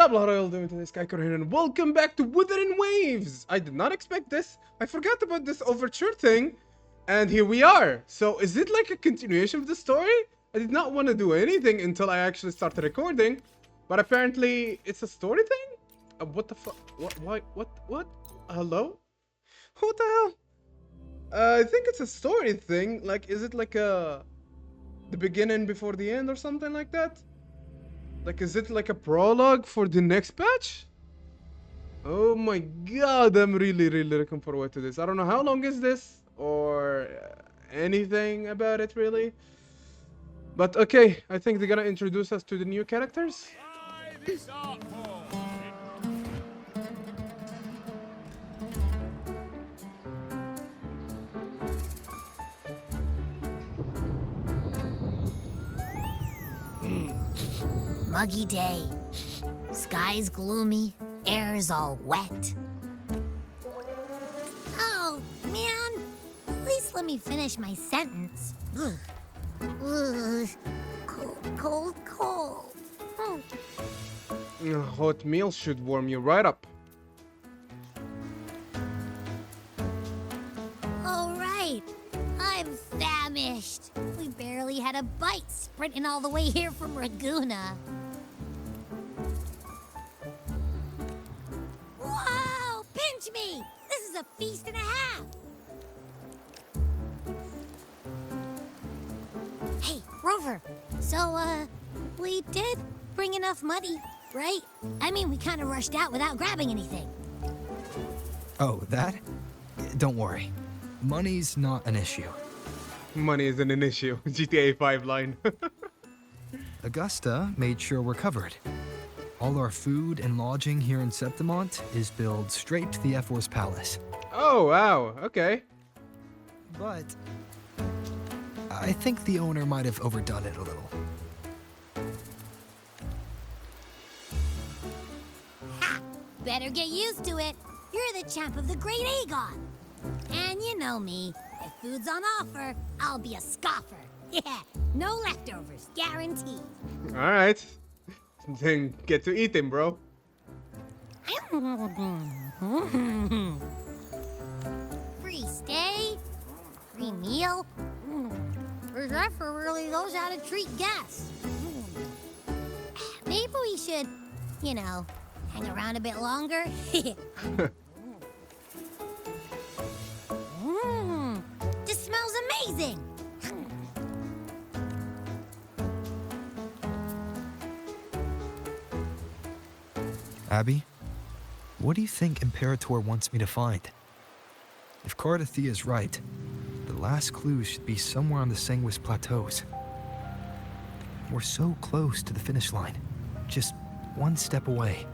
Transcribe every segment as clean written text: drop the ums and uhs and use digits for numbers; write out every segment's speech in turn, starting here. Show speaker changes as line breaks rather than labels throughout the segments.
Tabla, how are you doing today, Skycore here, and welcome back to Wuthering Waves! I did not expect this. I forgot about this Overture thing, and here we are. So, is it like a continuation of the story? I did not want to do anything until I actually started recording, but apparently it's a story thing? What the fuck? What? Why? What? Hello? What the hell? I think it's a story thing. Like, is it like the beginning before the end or something like that? Like, is it like a prologue for the next patch? Oh my god, I'm really looking forward to this. I don't know how long is this or anything about it really. But okay, I think they're gonna introduce us to the new characters.
Muggy day. Sky's gloomy, air's all wet. Oh, man. At least let me finish my sentence. Ugh. Ugh. Cold. Oh.
Hot meal should warm you right up.
All right. I'm famished. We barely had a bite sprinting all the way here from Raguna. Whoa! Pinch me! This is a feast and a half! Hey, Rover. So, we did bring enough money, right? I mean, we kind of rushed out without grabbing anything.
Oh, that? Don't worry. Money's not an issue.
Money isn't an issue. GTA 5 line.
Augusta made sure we're covered. All our food and lodging here in Septimont is billed straight to the F4's palace.
Oh, wow. Okay.
But I think the owner might have overdone it a little.
Ha! Better get used to it. You're the champ of the Great Aegon. And you know me. If food's on offer, I'll be a scoffer. Yeah, no leftovers, guaranteed.
Alright. Then get to eat him, bro.
Free stay, free meal. The Zephyr really knows how to treat guests. Maybe we should, you know, hang around a bit longer. This smells amazing.
Abby, what do you think Imperator wants me to find? If Cardathea's right, the last clue should be somewhere on the Sanguis Plateaus. We're so close to the finish line, just one step away.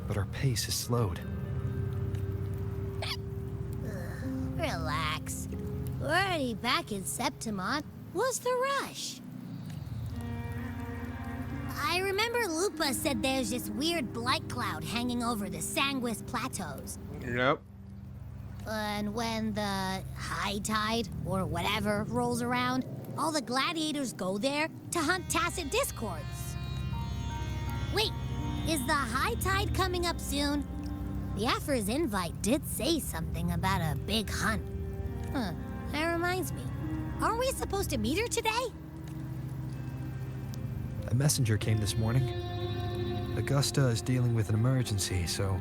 But our pace is slowed.
Relax. We're already back in Septimont. What's the rush? I remember Lupa said there's this weird blight cloud hanging over the Sanguis Plateaus.
Yep.
And when the high tide, or whatever, rolls around, all the gladiators go there to hunt tacit discords. Wait, is the high tide coming up soon? The Aphra's invite did say something about a big hunt. Huh, that reminds me. Aren't we supposed to meet her today?
A messenger came this morning. Augusta is dealing with an emergency, so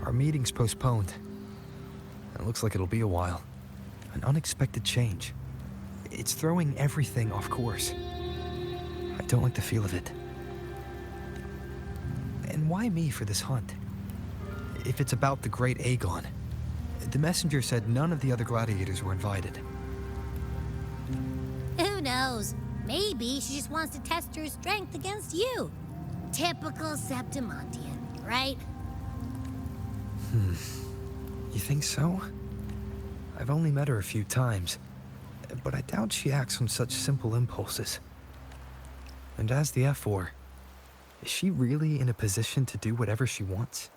our meeting's postponed. It looks like it'll be a while. An unexpected change. It's throwing everything off course. I don't like the feel of it. And why me for this hunt? If it's about the Great Aegon. The messenger said none of the other gladiators were invited.
Who knows? Maybe she just wants to test her strength against you. Typical Septimontian, right?
You think so? I've only met her a few times, but I doubt she acts on such simple impulses. And as the F4, is she really in a position to do whatever she wants?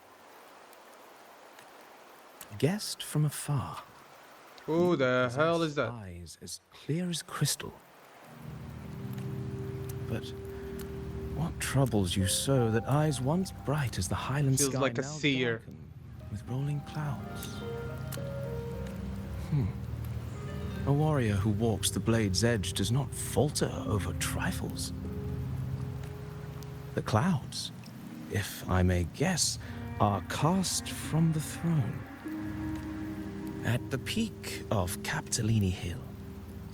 Guessed from afar.
Who the hell is that?
Eyes as clear as crystal. But What troubles you so that eyes once bright as the highland
Feels
sky
like a
now
seer.
darken with rolling clouds? A warrior who walks the blade's edge does not falter over trifles. The clouds, if I may guess, are cast from the throne. At the peak of Capitolini Hill,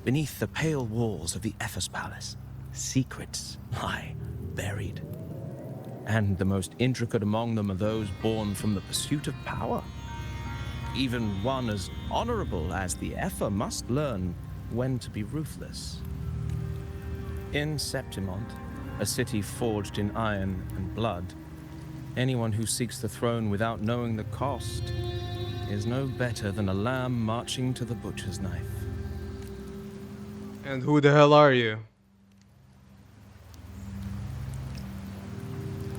beneath the pale walls of the Ephes Palace, secrets lie buried. And the most intricate among them are those born from the pursuit of power. Even one as honorable as the Epher must learn when to be ruthless. In Septimont, a city forged in iron and blood, anyone who seeks the throne without knowing the cost is no better than a lamb marching to the butcher's knife.
And who the hell are you?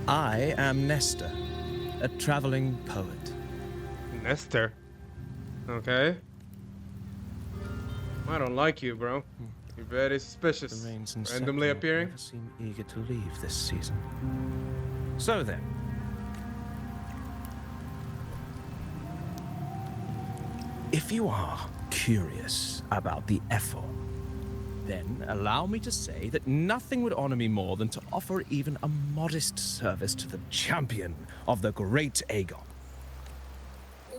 I am Nestor, a traveling poet.
Nestor. Okay. I don't like you, bro. You're very suspicious.
The rains and
Randomly
Septimont
appearing.
never seem eager to leave this season. So then, if you are curious about the Epher, then allow me to say that nothing would honor me more than to offer even a modest service to the champion of the great Aegon.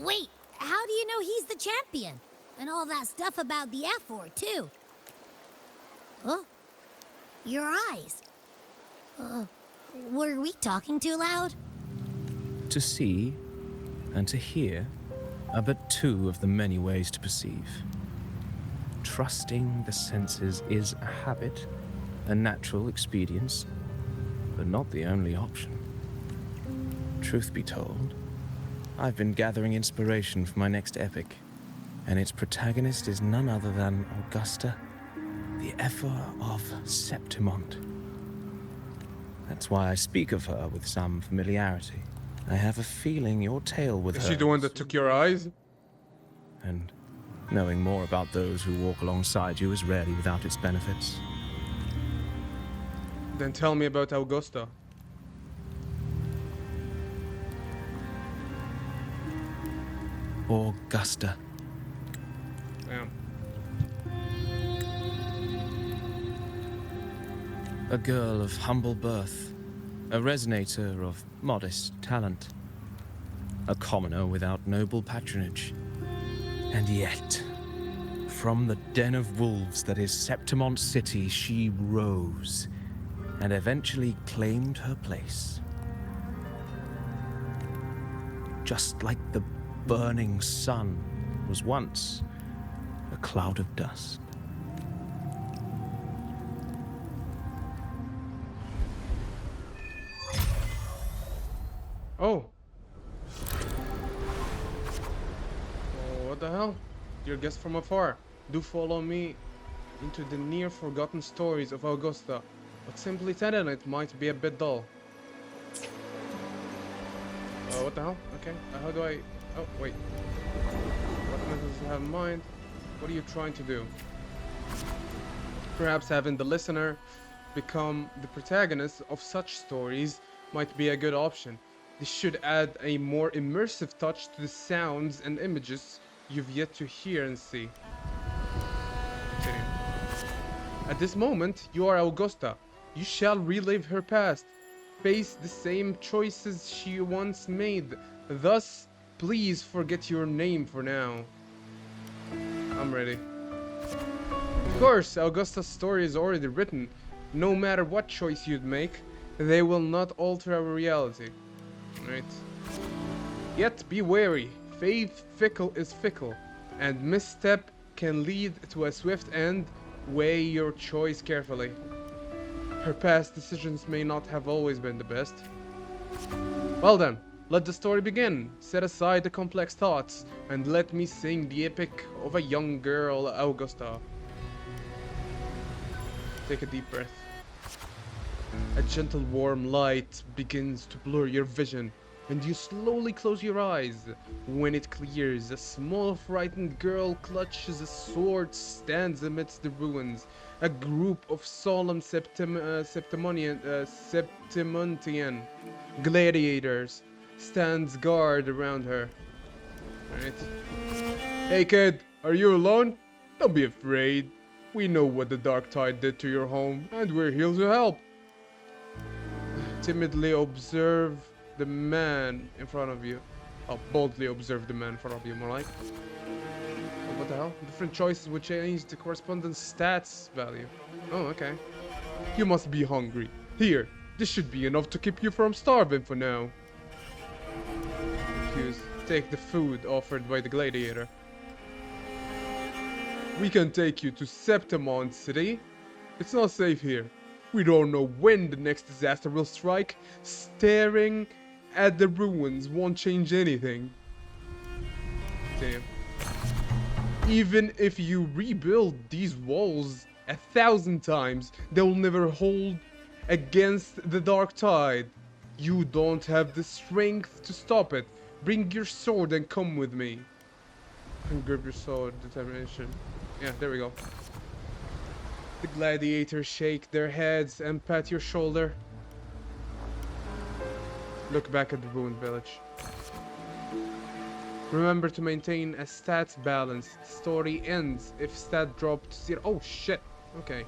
Wait, how do you know he's the champion? And all that stuff about the F-4, too. Oh, your eyes. Were we talking too loud?
To see and to hear are but two of the many ways to perceive. Trusting the senses is a habit, a natural expedience, but not the only option. Truth be told, I've been gathering inspiration for my next epic, and its protagonist is none other than Augusta, the Epher of Septimont. That's why I speak of her with some familiarity. I have a feeling your tale with her...
Is she the one that took your eyes?
And knowing more about those who walk alongside you is rarely without its benefits.
Then tell me about Augusta.
Augusta.
Damn.
A girl of humble birth, a resonator of modest talent, a commoner without noble patronage. And yet, from the den of wolves that is Septimont City, she rose and eventually claimed her place. Just like the burning sun was once a cloud of dust.
Oh. Oh, what the hell? Dear guest from afar, do follow me into the near forgotten stories of Augusta, but simply telling it might be a bit dull. What the hell? Okay, how do I... Oh, wait. What methods do you have in mind? What are you trying to do? Perhaps having the listener become the protagonist of such stories might be a good option. This should add a more immersive touch to the sounds and images you've yet to hear and see. Continue. At this moment, you are Augusta. You shall relive her past, face the same choices she once made. Thus, please forget your name for now. I'm ready. Of course, Augusta's story is already written. No matter what choice you'd make, they will not alter our reality. Right. Yet be wary. Faith is fickle, and misstep can lead to a swift end. Weigh your choice carefully. Her past decisions may not have always been the best. Well then, let the story begin. Set aside the complex thoughts, and let me sing the epic of a young girl, Augusta. Take a deep breath. A gentle warm light begins to blur your vision. and you slowly close your eyes. When it clears, a small frightened girl clutches a sword, stands amidst the ruins. A group of solemn Septimontian gladiators stands guard around her. Right. Hey kid, are you alone? Don't be afraid. We know what the Dark Tide did to your home, and we're here to help. Timidly observe the man in front of you. Oh, boldly observe the man in front of you, more like. Oh, what the hell? Different choices would change the corresponding stats value. Oh, okay. You must be hungry. Here, this should be enough to keep you from starving for now. Refuse. Take the food offered by the gladiator. We can take you to Septimon City. It's not safe here. We don't know when the next disaster will strike. Staring at the ruins won't change anything. Damn. Even if you rebuild these walls 1,000 times, they'll never hold against the Dark Tide. You don't have the strength to stop it. Bring your sword and come with me. And grab your sword, determination. Yeah, there we go. The gladiators shake their heads and pat your shoulder. Look back at the ruined village. Remember to maintain a stats balance. The story ends if stat drop to 0. Oh shit. Okay.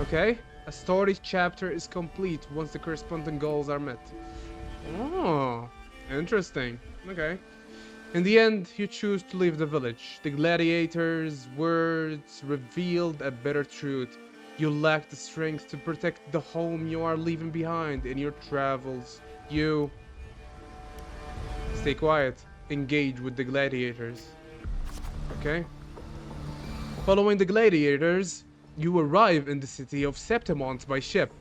Okay. A story chapter is complete once the corresponding goals are met. Oh, interesting. Okay. In the end, you choose to leave the village. The gladiators' words revealed a bitter truth. You lack the strength to protect the home you are leaving behind in your travels. You stay quiet. Engage with the gladiators. Okay. Following the gladiators, you arrive in the city of Septimont by ship.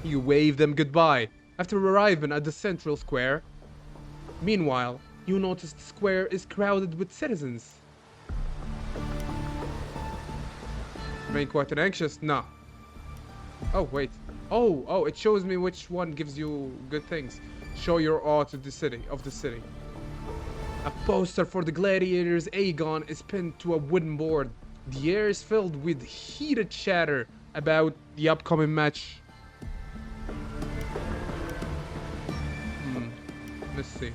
You wave them goodbye after arriving at the central square. Meanwhile, you notice the square is crowded with citizens. Remain quite and anxious? Nah. Oh, wait. Oh, it shows me which one gives you good things. Show your awe to the city, A poster for the gladiators Aegon is pinned to a wooden board. The air is filled with heated chatter about the upcoming match. Let's see.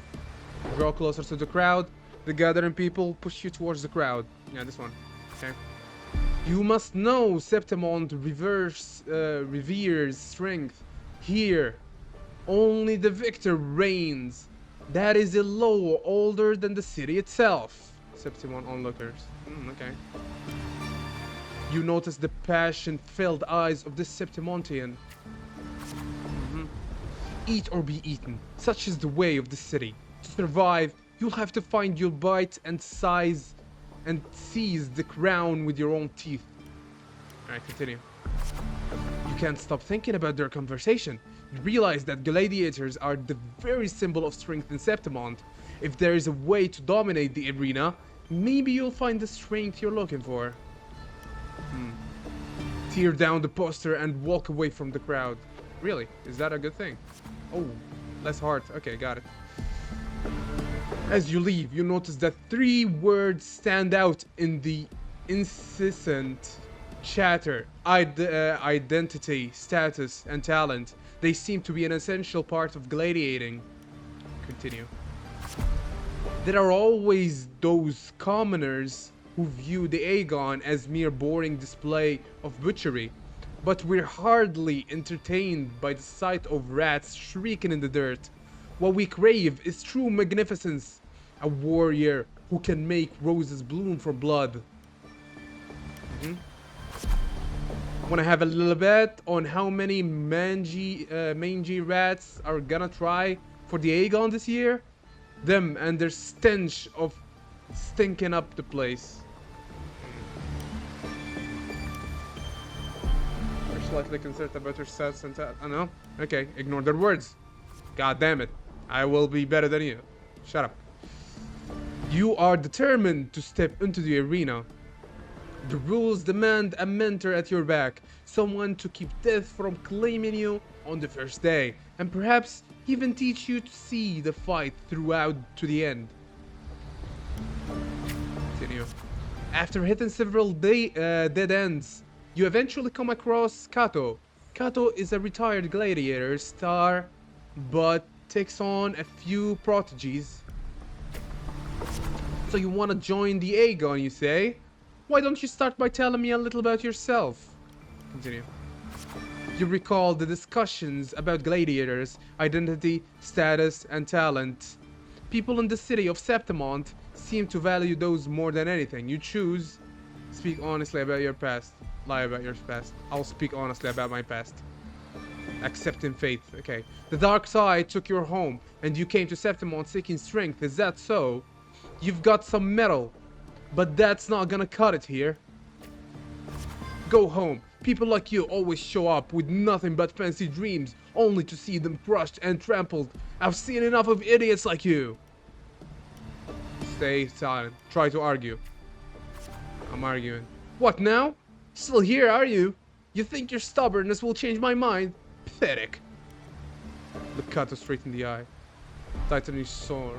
Draw closer to the crowd. The gathering people push you towards the crowd. Yeah, this one. Okay. You must know Septimont reveres strength. Here, only the victor reigns. That is a law older than the city itself. Septimont onlookers. Okay. You notice the passion-filled eyes of the Septimontian. Eat or be eaten. Such is the way of the city. To survive, you'll have to find your bite and seize the crown with your own teeth. Alright, continue. You can't stop thinking about their conversation. You realize that gladiators are the very symbol of strength in Septimont. If there is a way to dominate the arena, maybe you'll find the strength you're looking for. Tear down the poster and walk away from the crowd. Really? Is that a good thing? Oh, less hard. Okay, got it. As you leave, you notice that 3 words stand out in the incessant chatter. Identity, status, and talent. They seem to be an essential part of gladiating. Continue. There are always those commoners who view the Aegon as mere boring display of butchery. But we're hardly entertained by the sight of rats shrieking in the dirt. What we crave is true magnificence. A warrior who can make roses bloom for blood. Wanna have a little bet on how many mangy rats are gonna try for the Aegon this year? Them and their stench of stinking up the place. You're slightly concerned about your stats and I know. Okay, ignore their words. God damn it. I will be better than you. Shut up. You are determined to step into the arena. The rules demand a mentor at your back, someone to keep death from claiming you on the first day, and perhaps even teach you to see the fight throughout to the end. Continue. After hitting several dead ends, you eventually come across Kato. Kato is a retired gladiator star, but takes on a few prodigies. So you want to join the Aegon, you say? Why don't you start by telling me a little about yourself? Continue. You recall the discussions about gladiators, identity, status, and talent. People in the city of Septimont seem to value those more than anything. You choose. Speak honestly about your past. Lie about your past. I'll speak honestly about my past. Accepting faith. Okay. The dark side took your home, and you came to Septimont seeking strength. Is that so? You've got some metal, but that's not gonna cut it here. Go home. People like you always show up with nothing but fancy dreams, only to see them crushed and trampled. I've seen enough of idiots like you. Stay silent. Try to argue. I'm arguing. What now? Still here, are you? You think your stubbornness will change my mind? Pathetic. Look Kato straight in the eye. Tighten his sword.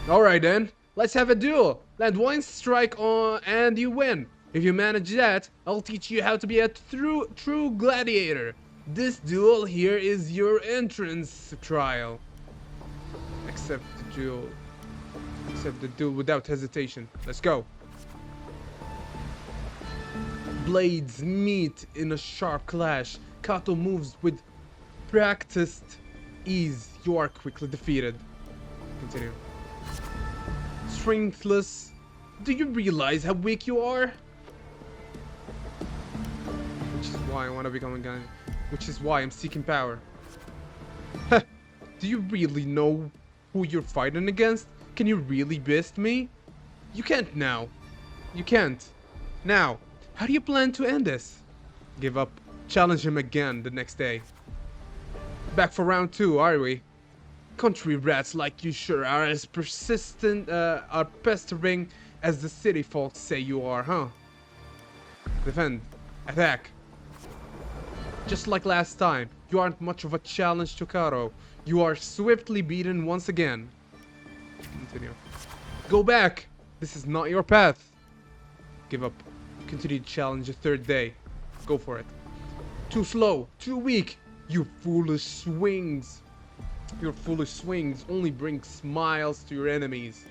Alright then. Let's have a duel. Land one strike on and you win. If you manage that, I'll teach you how to be a true gladiator. This duel here is your entrance trial. Accept the duel. Accept the duel without hesitation. Let's go. Blades meet in a sharp clash. Kato moves with practiced ease. You are quickly defeated. Continue. Strengthless. Do you realize how weak you are? Which is why I want to become a guy. Which is why I'm seeking power. Heh. Do you really know who you're fighting against? Can you really beat me? You can't now. You can't. Now, how do you plan to end this? Give up. Challenge him again the next day. Back for round 2, are we? Country rats like you sure are as persistent, are pestering as the city folks say you are, huh? Defend. Attack. Just like last time, you aren't much of a challenge to Kato. You are swiftly beaten once again. Continue. Go back! This is not your path. Give up. Continue to challenge the third day. Go for it. Too slow. Too weak. You foolish swings. Your foolish swings only bring smiles to your enemies.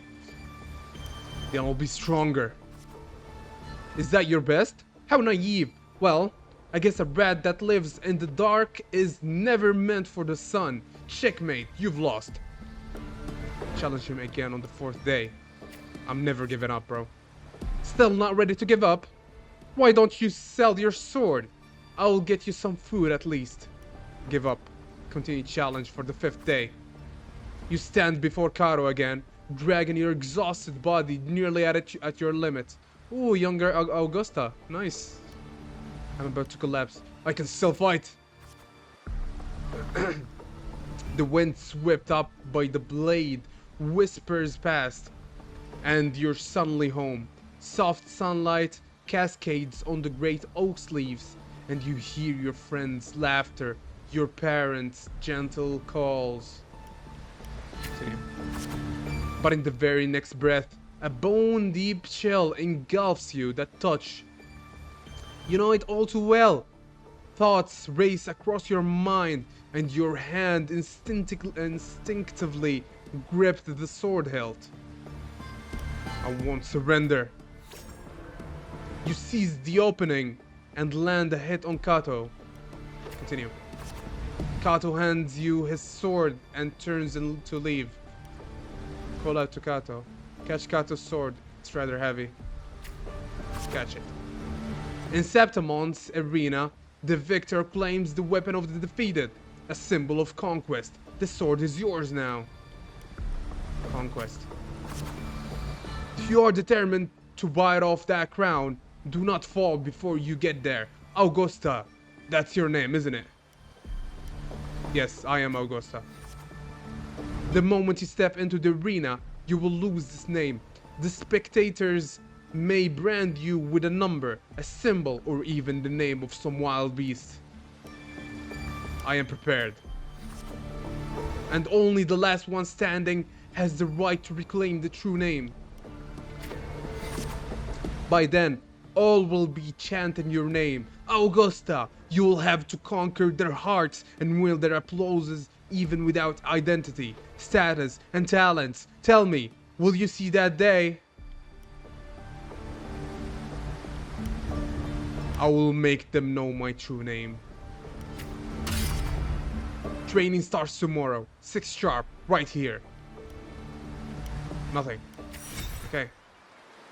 They'll be stronger. Is that your best? How naive. Well, I guess a rat that lives in the dark is never meant for the sun. Checkmate. You've lost. Challenge him again on the 4th day. I'm never giving up, bro. Still not ready to give up? Why don't you sell your sword? I'll get you some food at least. Give up. Continue challenge for the 5th day. You stand before Kato again, dragging your exhausted body nearly at your limit. Ooh, younger Augusta. Nice. I'm about to collapse. I can still fight. The wind swept up by the blade whispers past, and you're suddenly home. Soft sunlight cascades on the great oak leaves, and you hear your friends' laughter, your parents' gentle calls. But in the very next breath, a bone-deep chill engulfs you. That touch, you know it all too well. Thoughts race across your mind, and your hand instinctively gripped the sword hilt. I won't surrender. You seize the opening and land a hit on Kato. Continue. Kato hands you his sword and turns to leave. Call out to Kato. Catch Kato's sword. It's rather heavy. Catch it. In Septimont's arena, the victor claims the weapon of the defeated, a symbol of conquest. The sword is yours now. Conquest. If you are determined to bite off that crown, do not fall before you get there. Augusta. That's your name, isn't it? Yes, I am Augusta. The moment you step into the arena, you will lose this name. The spectators may brand you with a number, a symbol, or even the name of some wild beast. I am prepared. And only the last one standing has the right to reclaim the true name. By then, all will be chanting your name. Augusta, you will have to conquer their hearts and win their applauses even without identity, status, and talents. Tell me, will you see that day? I will make them know my true name. Training starts tomorrow, 6 sharp, right here. Nothing. Okay.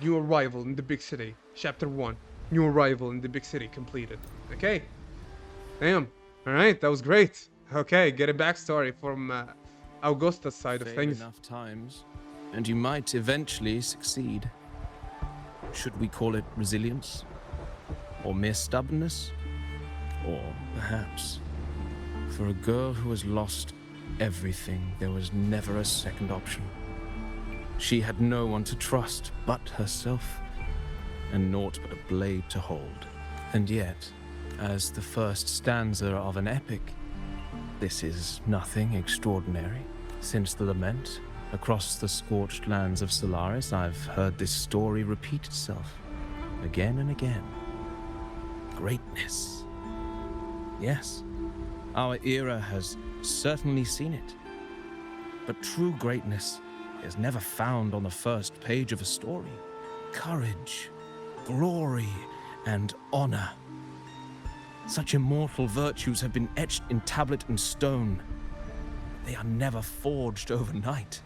New arrival in the big city. Chapter 1. New arrival in the big city completed. Okay. Damn. Alright, that was great. Okay, get a backstory from Augusta's side of
Fail
things.
enough times, and you might eventually succeed. Should we call it resilience? Or mere stubbornness? Or perhaps, for a girl who has lost everything, there was never a second option. She had no one to trust but herself, and naught but a blade to hold. And yet, as the first stanza of an epic, this is nothing extraordinary. Since the lament, across the scorched lands of Solaris, I've heard this story repeat itself, again and again. Greatness. Yes, our era has certainly seen it. But true greatness is never found on the first page of a story. Courage, glory, and honor. Such immortal virtues have been etched in tablet and stone. They are never forged overnight.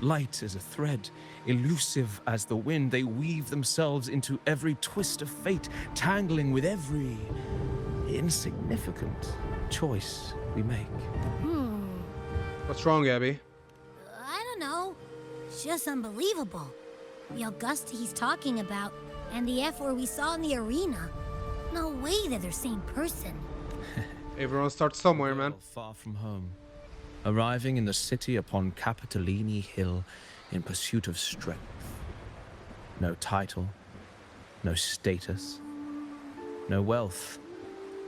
Light as a thread, elusive as the wind, they weave themselves into every twist of fate, tangling with every insignificant choice we make.
What's wrong, Abby?
I don't know. It's just unbelievable. The Augusta he's talking about, and the F-word we saw in the arena. No way they're the same person.
Everyone starts somewhere, man.
Far from home, arriving in the city upon Capitolini Hill in pursuit of strength. No title, no status, no wealth.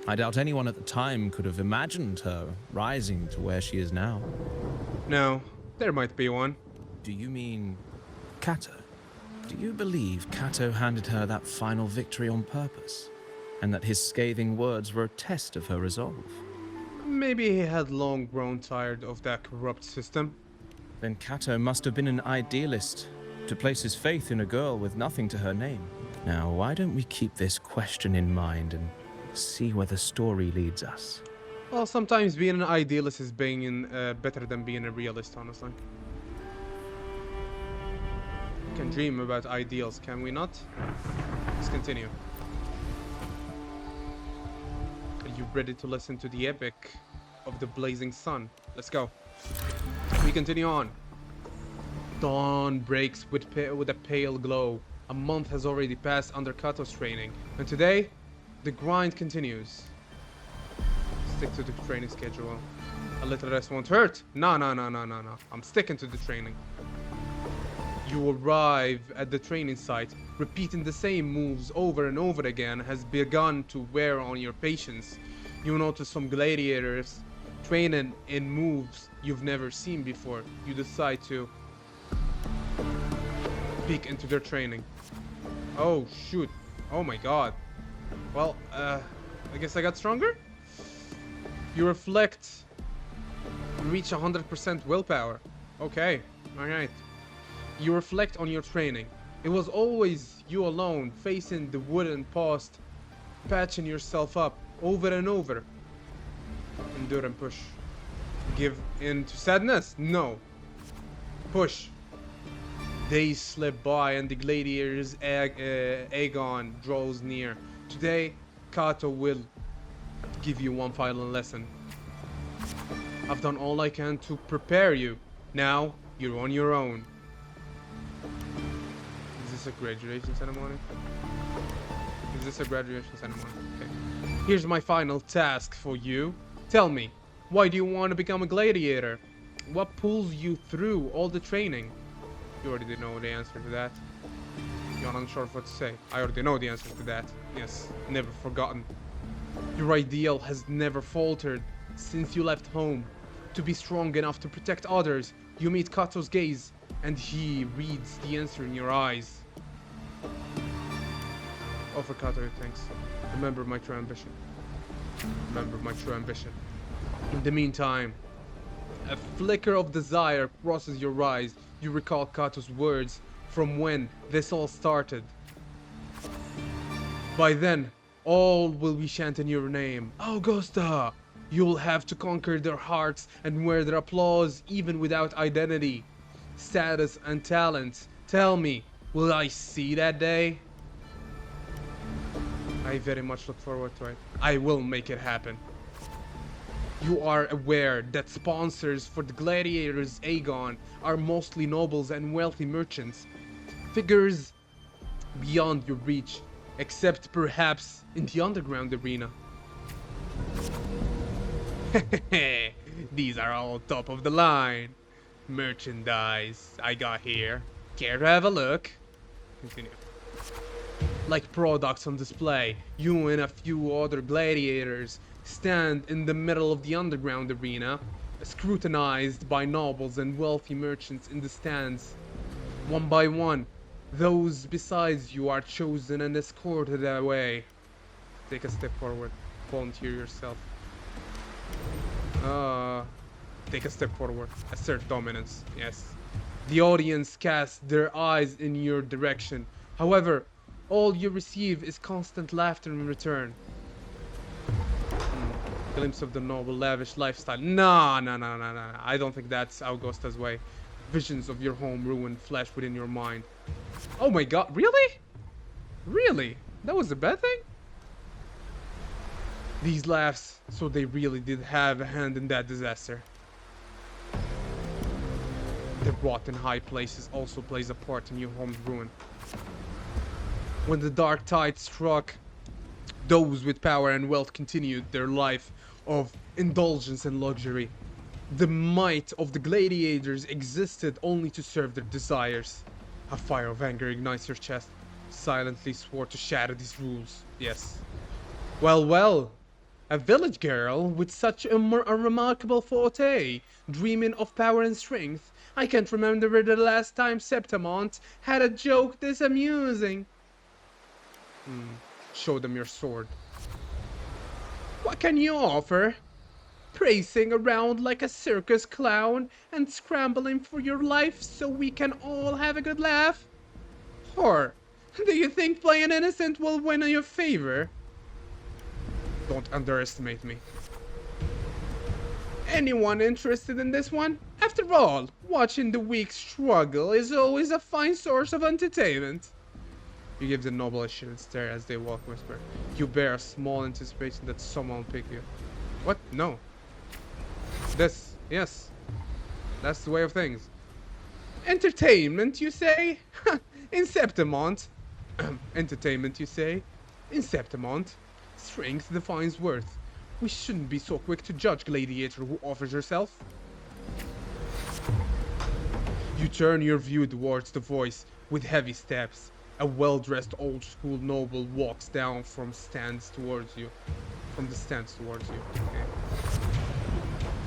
I doubt anyone at the time could have imagined her rising to where she is now.
No, there might be one.
Do you mean Kato? Do you believe Kato handed her that final victory on purpose? And that his scathing words were a test of her resolve?
Maybe he had long grown tired of that corrupt system.
Then Kato must have been an idealist, to place his faith in a girl with nothing to her name. Now, why don't we keep this question in mind and see where the story leads us?
Well, sometimes being an idealist is being better than being a realist, honestly. We can dream about ideals, can we not? Let's continue. Are you ready to listen to the epic of the blazing sun? Let's go. We continue on. Dawn breaks with a pale glow. A month has already passed under Kato's training, and today, the grind continues. Stick to the training schedule. A little rest won't hurt. No. I'm sticking to the training. You arrive at the training site. Repeating the same moves over and over again has begun to wear on your patience. You notice some gladiators training in moves you've never seen before. You decide to peek into their training. Oh shoot. Oh my god. Well, I guess I got stronger? You reflect. You reach 100% willpower. Okay, alright. You reflect on your training. It was always you alone, facing the wooden post, patching yourself up over and over. Endure and push. Give in to sadness? No. Push. Days slip by and the gladiator's Aegon draws near. Today, Kato will give you one final lesson. I've done all I can to prepare you. Now, you're on your own. Is this a graduation ceremony? Is this a graduation ceremony? Okay. Here's my final task for you. Tell me, why do you want to become a gladiator? What pulls you through all the training? You already know the answer to that. You're unsure of what to say. I already know the answer to that. Yes, never forgotten. Your ideal has never faltered since you left home. To be strong enough to protect others, you meet Kato's gaze, and he reads the answer in your eyes. Offer Kato your thanks. Remember my true ambition. Remember my true ambition. In the meantime, a flicker of desire crosses your eyes. You recall Kato's words from when this all started. By then, all will be chanting your name. Augusta! You'll have to conquer their hearts and wear their applause even without identity, status, and talent. Tell me, will I see that day? I very much look forward to it. I will make it happen. You are aware that sponsors for the gladiators Aegon are mostly nobles and wealthy merchants. Figures beyond your reach, except perhaps in the underground arena. These are all top of the line merchandise I got here. Care to have a look? Continue. Like products on display, you and a few other gladiators stand in the middle of the underground arena, scrutinized by nobles and wealthy merchants in the stands. One by one, those besides you are chosen and escorted away. Take a step forward. Volunteer yourself. Take a step forward. Assert dominance. Yes. The audience casts their eyes in your direction. However, all you receive is constant laughter in return. Glimpse of the noble, lavish lifestyle. No. I don't think that's Augusta's way. Visions of your home ruined flash within your mind. Oh my god, really? Really? That was a bad thing? These laughs, so they really did have a hand in that disaster. The rot in high places also plays a part in your home's ruin. When the dark tide struck, those with power and wealth continued their life of indulgence and luxury. The might of the gladiators existed only to serve their desires. A fire of anger ignites your chest. Silently swore to shatter these rules. Yes. Well. A village girl with such a remarkable forte, dreaming of power and strength. I can't remember the last time Septimont had a joke this amusing. Show them your sword. What can you offer? Racing around like a circus clown and scrambling for your life so we can all have a good laugh? Or do you think playing innocent will win in your favor? Don't underestimate me. Anyone interested in this one? After all, watching the weak struggle is always a fine source of entertainment. You give the noble a shivering stare as they walk whisper. You bear a small anticipation that someone will pick you. What? No. This, yes. That's the way of things. Entertainment, you say? In Septimont. Entertainment, you say? In Septimont. Strength defines worth. We shouldn't be so quick to judge gladiator who offers herself. You turn your view towards the voice with heavy steps. A well-dressed old-school noble walks down from the stands towards you. Okay.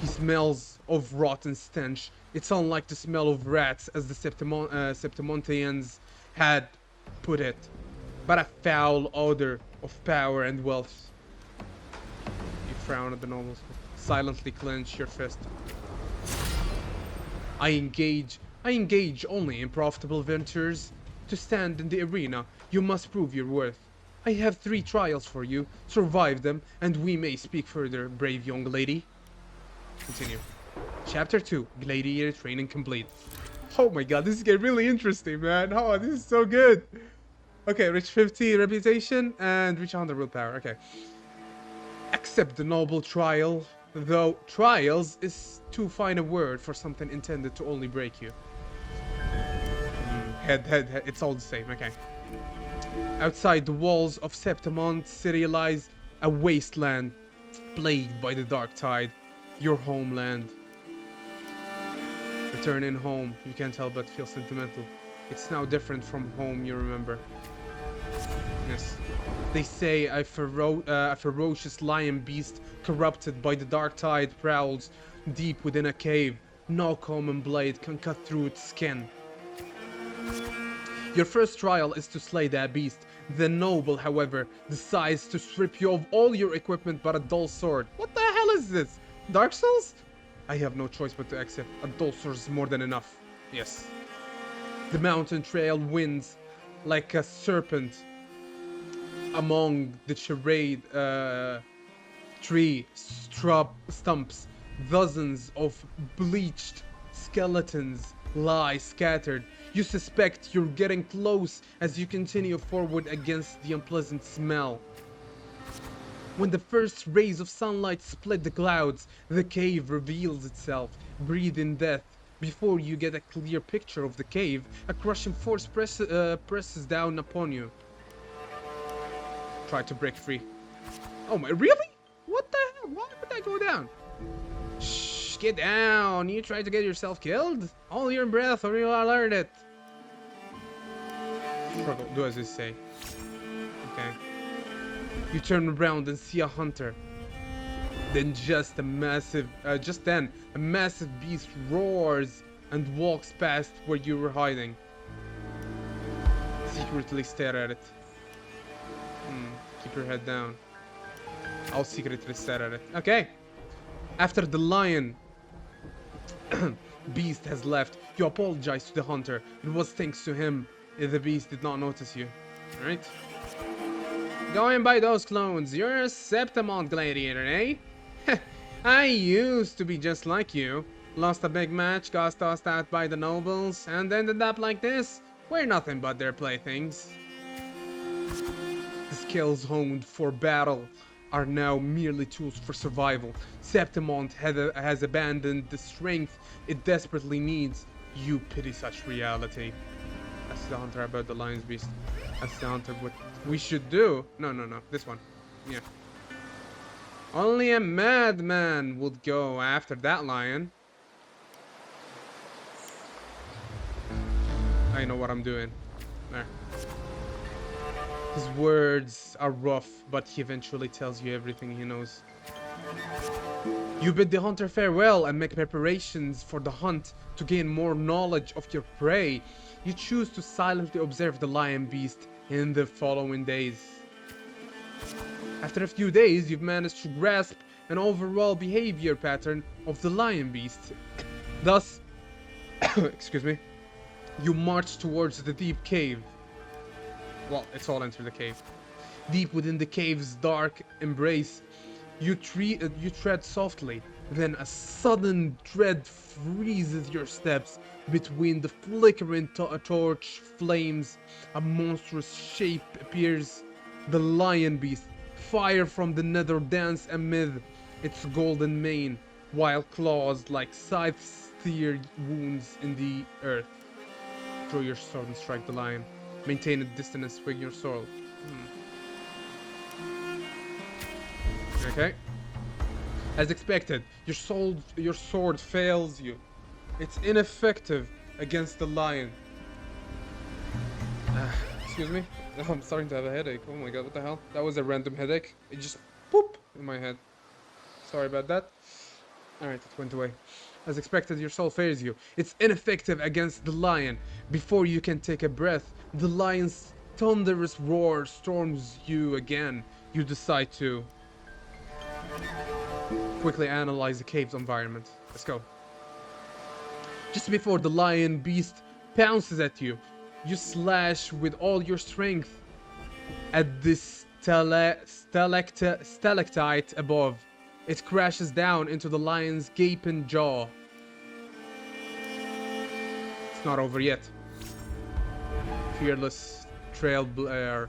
He smells of rotten stench. It's unlike the smell of rats as the Septimontians had put it, but a foul odor of power and wealth. You frown at the nobles, silently clench your fist. I engage only in profitable ventures. To stand in the arena, you must prove your worth. I have 3 trials for you. Survive them, and we may speak further, brave young lady. Continue. Chapter 2, Gladiator Training Complete. Oh my god, this is getting really interesting, man. Oh, this is so good. Okay, reach 50 reputation and reach 100 willpower. Okay. Accept the noble trial, though trials is too fine a word for something intended to only break you. Head, it's all the same, okay. Outside the walls of Septimont city lies a wasteland plagued by the dark tide, your homeland. Returning home, you can't help but feel sentimental. It's now different from home, you remember. Yes. They say a ferocious lion beast corrupted by the dark tide prowls deep within a cave. No common blade can cut through its skin. Your first trial is to slay that beast. The noble, however, decides to strip you of all your equipment but a dull sword. What the hell is this? Dark Souls? I have no choice but to accept. A dull sword is more than enough. Yes. The mountain trail winds like a serpent among the charade tree stumps. Dozens of bleached skeletons lie scattered. You suspect you're getting close as you continue forward against the unpleasant smell. When the first rays of sunlight split the clouds, the cave reveals itself, breathing death. Before you get a clear picture of the cave, a crushing force presses down upon you. Try to break free. Oh my, really? What the hell? Why would I go down? Shh, get down. You try to get yourself killed? Hold your breath or you'll learn it. Struggle, do as I say. Okay. You turn around and see a hunter. Then a massive beast roars and walks past where you were hiding. Secretly stare at it. Keep your head down. I'll secretly stare at it. Okay. After the lion beast has left, you apologize to the hunter. It was thanks to him the beast did not notice you. Alright? Going by those clones, you're a Septimont gladiator, eh? I used to be just like you. Lost a big match, got tossed out by the nobles, and ended up like this. We're nothing but their playthings. The skills honed for battle are now merely tools for survival. Septimont has abandoned the strength it desperately needs. You pity such reality. That's the hunter about the lion's beast. That's the hunter what we should do. No, this one. Yeah. Only a madman would go after that lion. I know what I'm doing. There. His words are rough, but he eventually tells you everything he knows. You bid the hunter farewell and make preparations for the hunt to gain more knowledge of your prey. You choose to silently observe the lion beast in the following days. After a few days, you've managed to grasp an overall behavior pattern of the lion beast. Thus, excuse me, you march towards the deep cave. Well, it's all enter the cave. Deep within the cave's dark embrace, you tread softly. Then a sudden dread freezes your steps. Between the flickering torch flames, a monstrous shape appears. The lion beast. Fire from the nether dance amid its golden mane, while claws like scythes steer wounds in the earth. Draw your sword and strike the lion. Maintain a distance with your sword. Okay. As expected, your sword fails you. It's ineffective against the lion. Excuse me? I'm starting to have a headache. Oh my god, what the hell? That was a random headache. It just poop in my head. Sorry about that. Alright, it went away. As expected, your soul fails you. It's ineffective against the lion. Before you can take a breath, the lion's thunderous roar storms you again. You decide to quickly analyze the cave's environment. Let's go. Just before the lion beast pounces at you, you slash with all your strength at this stalactite above. It crashes down into the lion's gaping jaw. It's not over yet. Fearless trailblazer.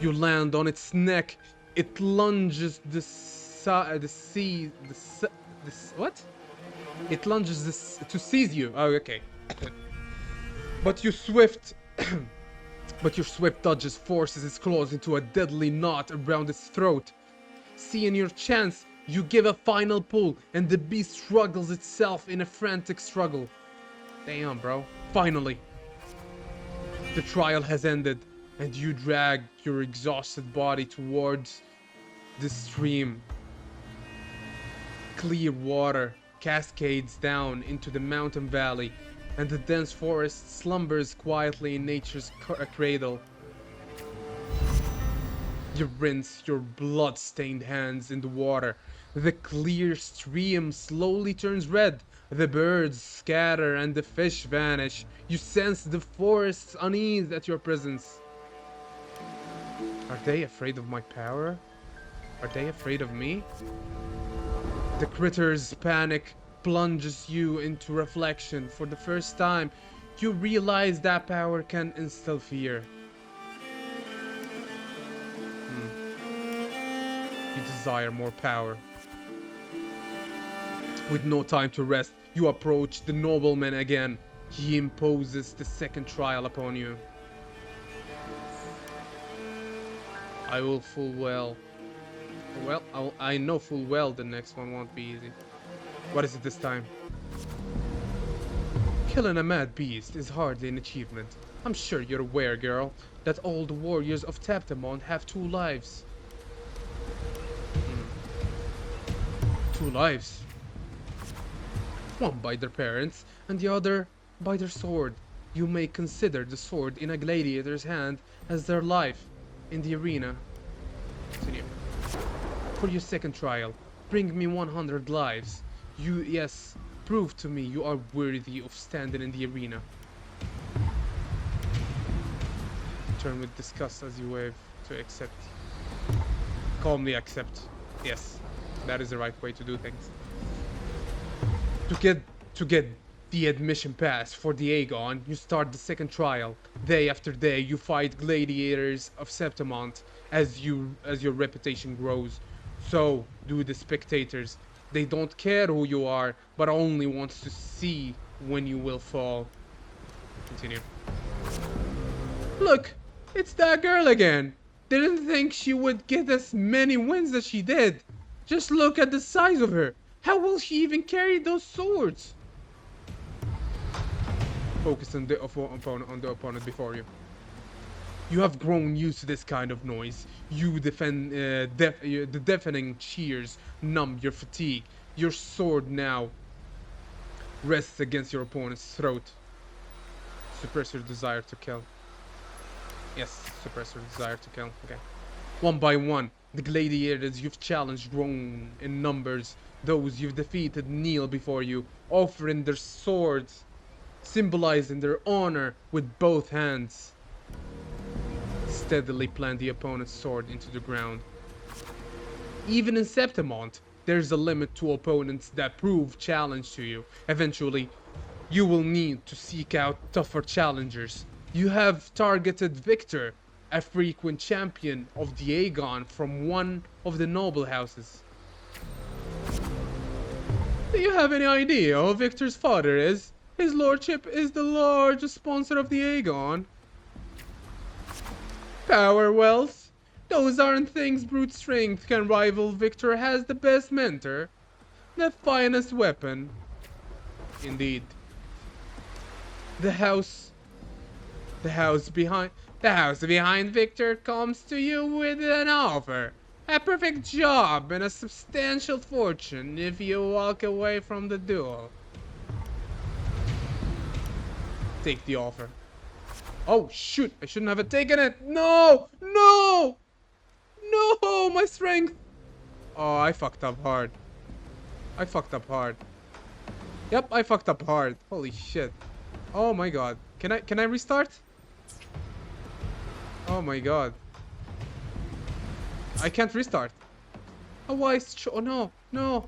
You land on its neck. It lunges what? It lunges to seize you. Oh, okay. But your swift dodges forces its claws into a deadly knot around its throat. Seeing your chance, you give a final pull, and the beast struggles itself in a frantic struggle. Damn, bro. Finally. The trial has ended, and you drag your exhausted body towards the stream. Clear water cascades down into the mountain valley, and the dense forest slumbers quietly in nature's cradle. You rinse your blood-stained hands in the water. The clear stream slowly turns red. The birds scatter and the fish vanish. You sense the forest's unease at your presence. Are they afraid of my power? Are they afraid of me? The critter's panic plunges you into reflection. For the first time, you realize that power can instill fear. You desire more power. With no time to rest, you approach the nobleman again. He imposes the second trial upon you. I will full well. I know full well the next one won't be easy. What is it this time? Killing a mad beast is hardly an achievement. I'm sure you're aware, girl, that all the warriors of Taptamon have 2 lives. 2 lives. One by their parents, and the other by their sword. You may consider the sword in a gladiator's hand as their life in the arena. Continue. For your second trial, bring me 100 lives. Prove to me you are worthy of standing in the arena. Turn with disgust as you wave to accept. Calmly accept. Yes, that is the right way to do things. To get the admission pass for the Aegon, you start the second trial. Day after day, you fight gladiators of Septimont as your reputation grows. So do the spectators. They don't care who you are, but only wants to see when you will fall. Continue. Look, it's that girl again. Didn't think she would get as many wins as she did. Just look at the size of her. How will she even carry those swords? Focus on the opponent before you. You have grown used to this kind of noise. The deafening cheers numb your fatigue. Your sword now rests against your opponent's throat. Suppress your desire to kill. Yes, suppress your desire to kill. Okay. One by one, the gladiators you've challenged grown in numbers. Those you've defeated kneel before you, offering their swords, symbolizing their honor with both hands. Steadily plant the opponent's sword into the ground. Even in Septimont, there's a limit to opponents that prove challenge to you. Eventually, you will need to seek out tougher challengers. You have targeted Victor, a frequent champion of the Aegon from one of the noble houses. Do you have any idea who Victor's father is? His lordship is the largest sponsor of the Aegon. Power, wealth, those aren't things brute strength can rival. Victor has the best mentor, the finest weapon. Indeed. The house behind Victor comes to you with an offer. A perfect job and a substantial fortune if you walk away from the duel. Take the offer. Oh shoot, I shouldn't have taken it. No! No! No, my strength. Oh, I fucked up hard. Yep, I fucked up hard. Holy shit. Oh my god. Can I restart? Oh my god. I can't restart. Oh, why is oh no. No.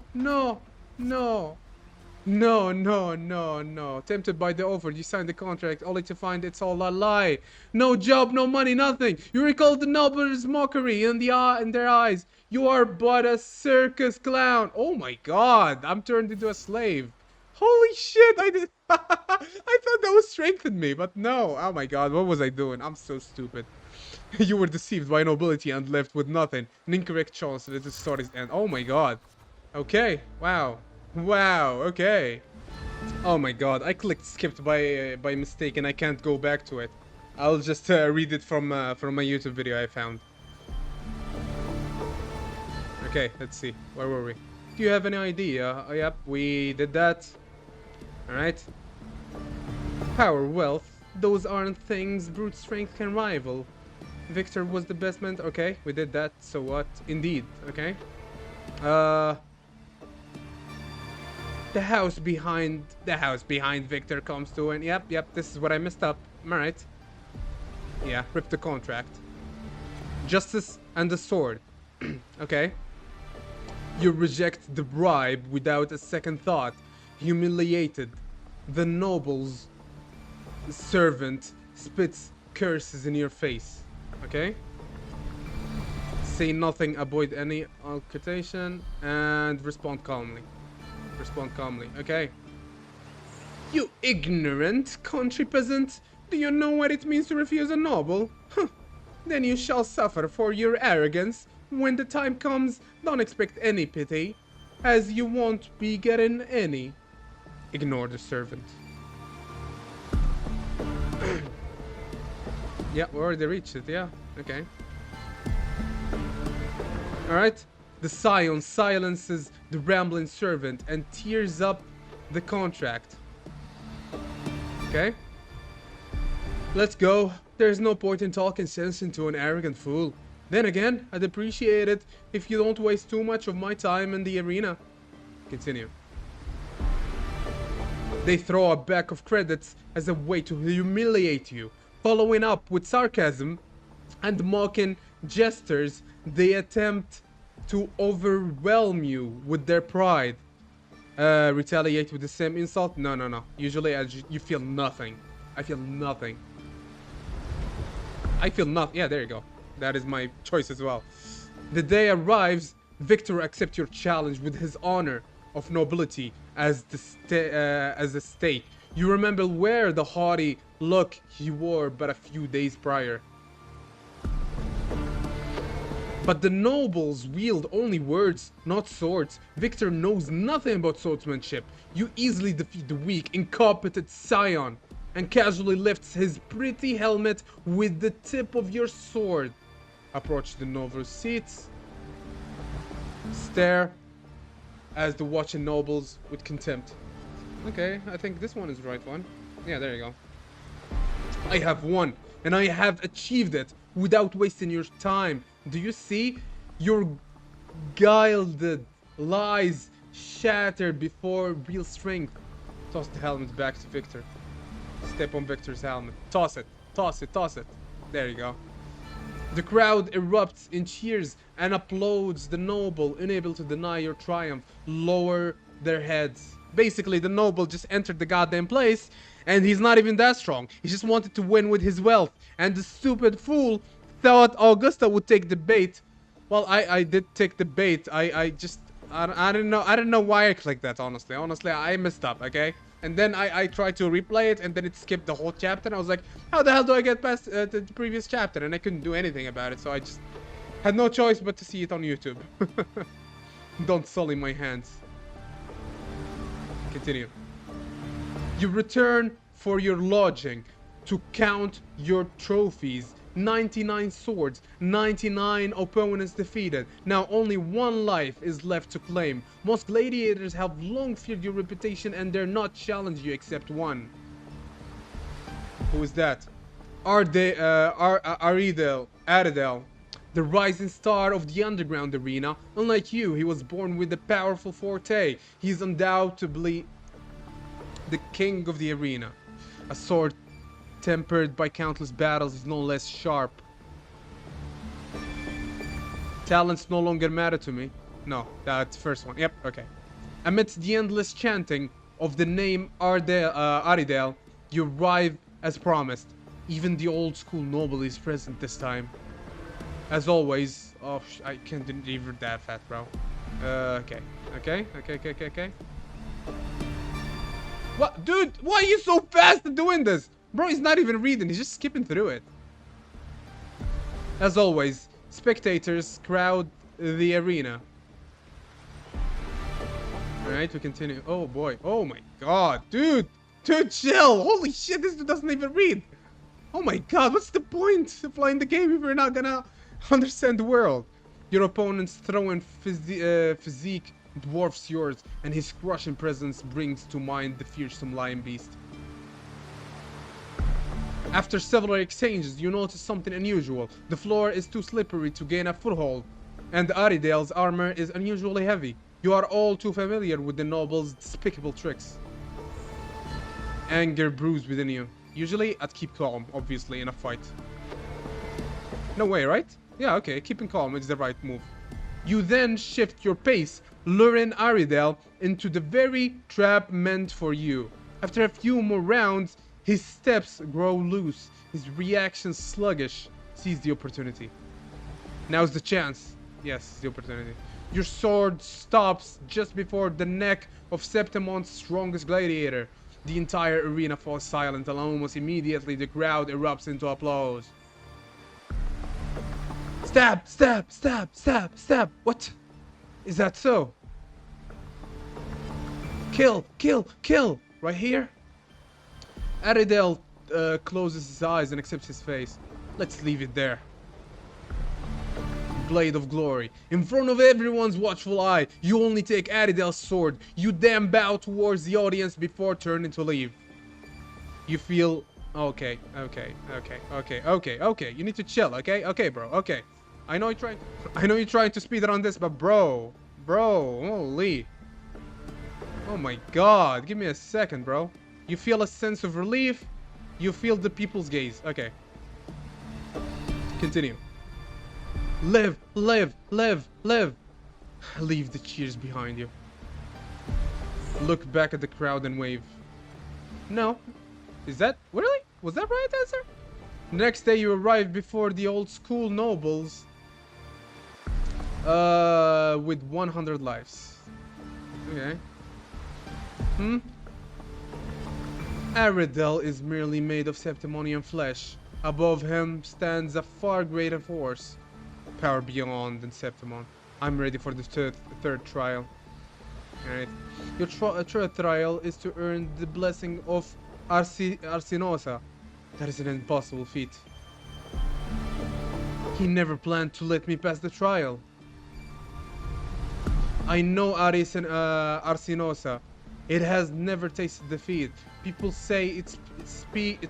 Tempted by the offer, you signed the contract only to find it's all a lie. No job, no money, nothing. You recall the nobles' mockery in their eyes. You are but a circus clown. Oh my god, I'm turned into a slave. Holy shit, I did. I thought that would strengthen me, but no. Oh my god, what was I doing? I'm so stupid. You were deceived by nobility and left with nothing. An incorrect chance that the story's end. Oh my god. Okay, wow. Wow, okay. Oh my god, I clicked skipped by mistake and I can't go back to it. I'll just read it from my YouTube video I found. Okay, let's see. Where were we? Do you have any idea? Oh, yep, we did that. Alright. Power, wealth, those aren't things brute strength can rival. Victor was the best man. Okay, we did that. So what? Indeed. Okay. The house behind Victor comes to an. Yep. This is what I messed up. Am I right? Yeah. Rip the contract. Justice and the sword. Okay. You reject the bribe without a second thought. Humiliated. The noble's servant spits curses in your face. Okay? Say nothing, avoid any altercation, and respond calmly. Respond calmly. Okay. You ignorant country peasant! Do you know what it means to refuse a noble? Huh. Then you shall suffer for your arrogance. When the time comes, don't expect any pity, as you won't be getting any. Ignore the servant. Yeah, we already reached it, yeah. Okay. Alright. The scion silences the rambling servant and tears up the contract. Okay. Let's go. There's no point in talking sense into an arrogant fool. Then again, I'd appreciate it if you don't waste too much of my time in the arena. Continue. They throw a back of credits as a way to humiliate you. Following up with sarcasm and mocking gestures, they attempt to overwhelm you with their pride. Retaliate with the same insult? No. Usually you feel nothing. I feel nothing. I feel nothing. Yeah, there you go. That is my choice as well. The day arrives, Victor accepts your challenge with his honor of nobility as a stake. You remember where the haughty look he wore but a few days prior. But the nobles wield only words, not swords. Victor knows nothing about swordsmanship. You easily defeat the weak, incompetent scion and casually lifts his pretty helmet with the tip of your sword. Approach the nobles' seats. Stare as the watching nobles with contempt. Okay, I think this one is the right one. Yeah, there you go. I have won, and I have achieved it without wasting your time. Do you see? Your gilded lies shattered before real strength. Toss the helmet back to Victor. Step on Victor's helmet. Toss it. Toss it. Toss it. There you go. The crowd erupts in cheers and applauds the noble, unable to deny your triumph. Lower their heads. Basically, the noble just entered the goddamn place, and he's not even that strong. He just wanted to win with his wealth, and the stupid fool thought Augusta would take the bait. Well, I did take the bait. I don't know why I clicked that, honestly. Honestly, I messed up, okay? And then I tried to replay it, and then it skipped the whole chapter. And I was like, how the hell do I get past the previous chapter? And I couldn't do anything about it, so I just had no choice but to see it on YouTube. Don't sully my hands. Continue. You return for your lodging to count your trophies. 99 swords, 99 opponents defeated. Now only one life is left to claim. Most gladiators have long feared your reputation and dare not challenge you except one. Who is that? Aridel, the rising star of the underground arena. Unlike you, he was born with a powerful forte. He's undoubtedly the king of the arena. A sword tempered by countless battles is no less sharp. Talents no longer matter to me. No, that's first one. Yep, okay. Amidst the endless chanting of the name Aridel, you arrive as promised. Even the old school noble is present this time. As always, oh, I can't deliver that fat, bro. Okay. What? Dude, why are you so fast at doing this? Bro, he's not even reading, he's just skipping through it. As always, spectators crowd the arena. Alright, we continue. Oh boy. Oh my god, dude! Dude, chill! Holy shit, this dude doesn't even read! Oh my god, what's the point of playing the game if you're not gonna understand the world? Your opponent's throwing physique dwarfs yours, and his crushing presence brings to mind the fearsome lion beast. After several exchanges, you notice something unusual. The floor is too slippery to gain a foothold, and Aridale's armor is unusually heavy. You are all too familiar with the noble's despicable tricks. Anger brews within you. Usually, I'd keep calm, obviously, in a fight. No way, right? Yeah, okay, keeping calm is the right move. You then shift your pace, luring Aridale into the very trap meant for you. After a few more rounds, his steps grow loose, his reactions sluggish. Seize the opportunity. Now's the chance. Yes, the opportunity. Your sword stops just before the neck of Septimon's strongest gladiator. The entire arena falls silent, and almost immediately the crowd erupts into applause. Stab! Stab! Stab! Stab! Stab! What? Is that so? Kill! Kill! Kill! Right here? Aridale closes his eyes and accepts his face. Let's leave it there. Blade of glory. In front of everyone's watchful eye, you only take Aridale's sword. You then bow towards the audience before turning to leave. You feel... Okay. You need to chill, okay? Okay, bro, okay. I know you're trying to speed run this, but bro, holy. Oh my god, give me a second, bro. You feel a sense of relief. You feel the people's gaze. Okay. Continue. Live, live, live, live. Leave the cheers behind you. Look back at the crowd and wave. No. Is that... Really? Was that right answer? Next day you arrive before the old school nobles. With 100 lives. Okay. Aridale is merely made of Septimonian flesh. Above him stands a far greater force. Power beyond than Septimon. I'm ready for the third trial. Alright. Your third trial is to earn the blessing of Arsinosa. That is an impossible feat. He never planned to let me pass the trial. I know Arsinosa. It has never tasted defeat. People say it's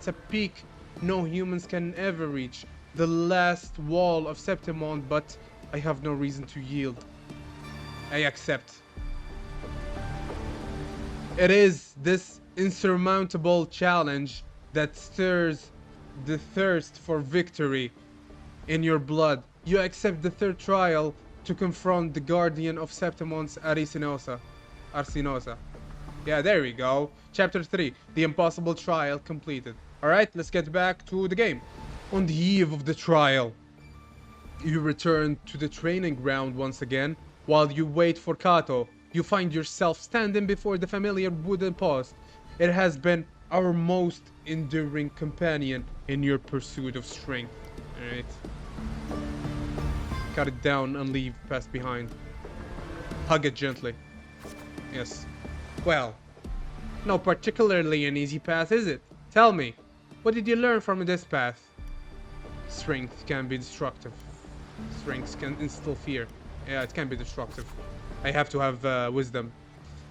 a peak no humans can ever reach. The last wall of Septimon, but I have no reason to yield. I accept. It is this insurmountable challenge that stirs the thirst for victory in your blood. You accept the third trial to confront the guardian of Septimon's Arsinosa. Yeah, there we go. Chapter 3, the impossible trial completed. Alright, let's get back to the game. On the eve of the trial, you return to the training ground once again. While you wait for Kato, you find yourself standing before the familiar wooden post. It has been our most enduring companion in your pursuit of strength. Alright. Cut it down and leave past behind. Hug it gently. Yes. Well, no particularly an easy path, is it? Tell me, what did you learn from this path? Strength can be destructive. Strength can instill fear. Yeah, it can be destructive. I have to have wisdom.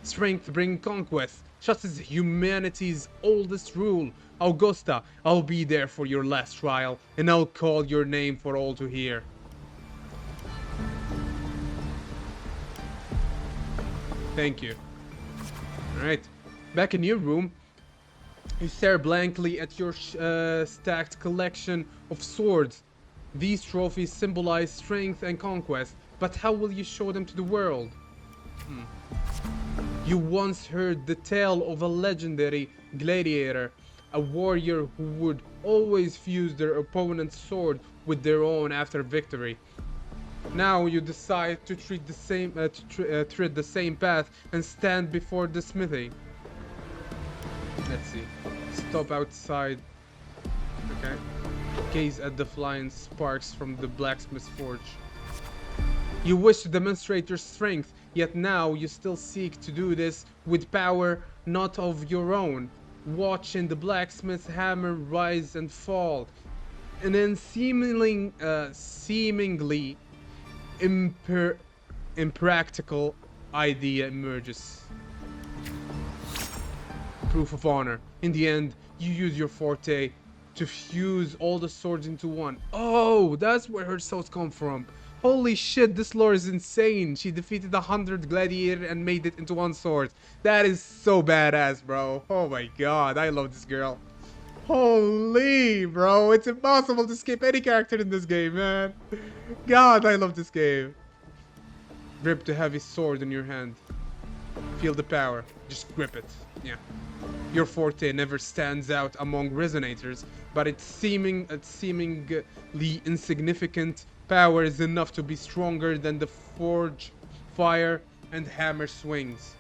Strength brings conquest, just as humanity's oldest rule. Augusta, I'll be there for your last trial, and I'll call your name for all to hear. Thank you. Alright, back in your room, you stare blankly at your stacked collection of swords. These trophies symbolize strength and conquest, but how will you show them to the world? You once heard the tale of a legendary gladiator, a warrior who would always fuse their opponent's sword with their own after victory. Now you decide to tread the same path and stand before the smithy. Let's see. Stop outside. Okay. Gaze at the flying sparks from the blacksmith's forge. You wish to demonstrate your strength, yet now you still seek to do this with power not of your own. watching the blacksmith's hammer rise and fall. And then seemingly impractical idea emerges. Proof of honor. In the end, you use your forte to fuse all the swords into one. Oh, that's where her swords come from. Holy shit, this lore is insane. She defeated 100 gladiator and made it into one sword. That is so badass, bro. Oh my god, I love this girl. Holy, bro, it's impossible to skip any character in this game, man. God, I love this game. Grip the heavy sword in your hand. Feel the power. Just grip it. Yeah. Your forte never stands out among resonators, but its seemingly insignificant power is enough to be stronger than the forge, fire, and hammer swings.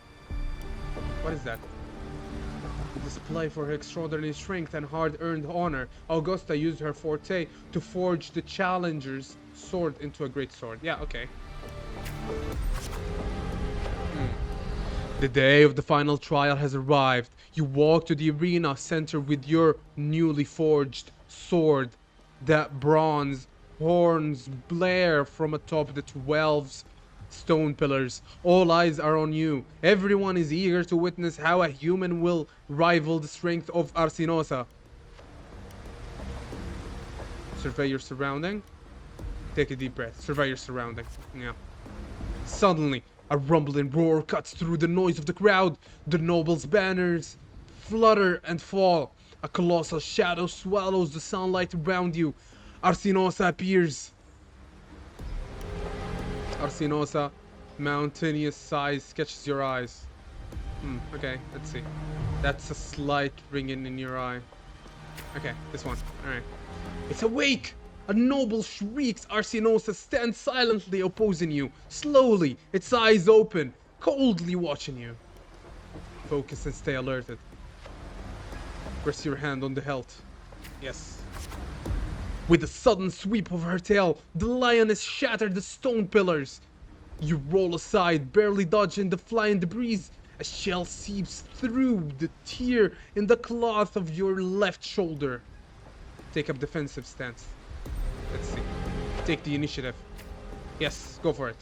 What is that? A display for her extraordinary strength and hard-earned honor, Augusta used her forte to forge the challenger's sword into a great sword. Yeah, okay. The day of the final trial has arrived. You walk to the arena center with your newly forged sword. That bronze horns blare from atop the 12 stone pillars. All eyes are on you. Everyone is eager to witness how a human will rival the strength of Arsinosa. Survey your surrounding. Take a deep breath. Survey your surrounding. Yeah. Suddenly, a rumbling roar cuts through the noise of the crowd. The nobles' banners flutter and fall. A colossal shadow swallows the sunlight around you. Arsinosa appears. Arsinosa, mountainous size catches your eyes. Okay, let's see. That's a slight ringing in your eye. Okay, this one. Alright. It's awake! A noble shrieks. Arsinosa stands silently opposing you. Slowly, its eyes open, coldly watching you. Focus and stay alerted. Press your hand on the hilt. Yes. With a sudden sweep of her tail, the lioness shattered the stone pillars. You roll aside, barely dodging the flying debris. A shell seeps through the tear in the cloth of your left shoulder. Take up defensive stance. Let's see. Take the initiative. Yes, go for it.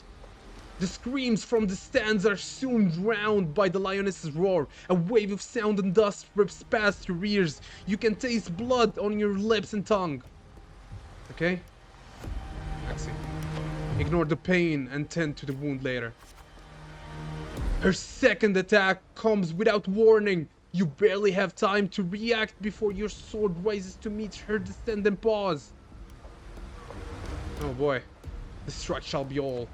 The screams from the stands are soon drowned by the lioness's roar. A wave of sound and dust rips past your ears. You can taste blood on your lips and tongue. Okay? Let's see. Ignore the pain and tend to the wound later. Her second attack comes without warning. You barely have time to react before your sword rises to meet her descending paws. Oh boy. The strike shall be all.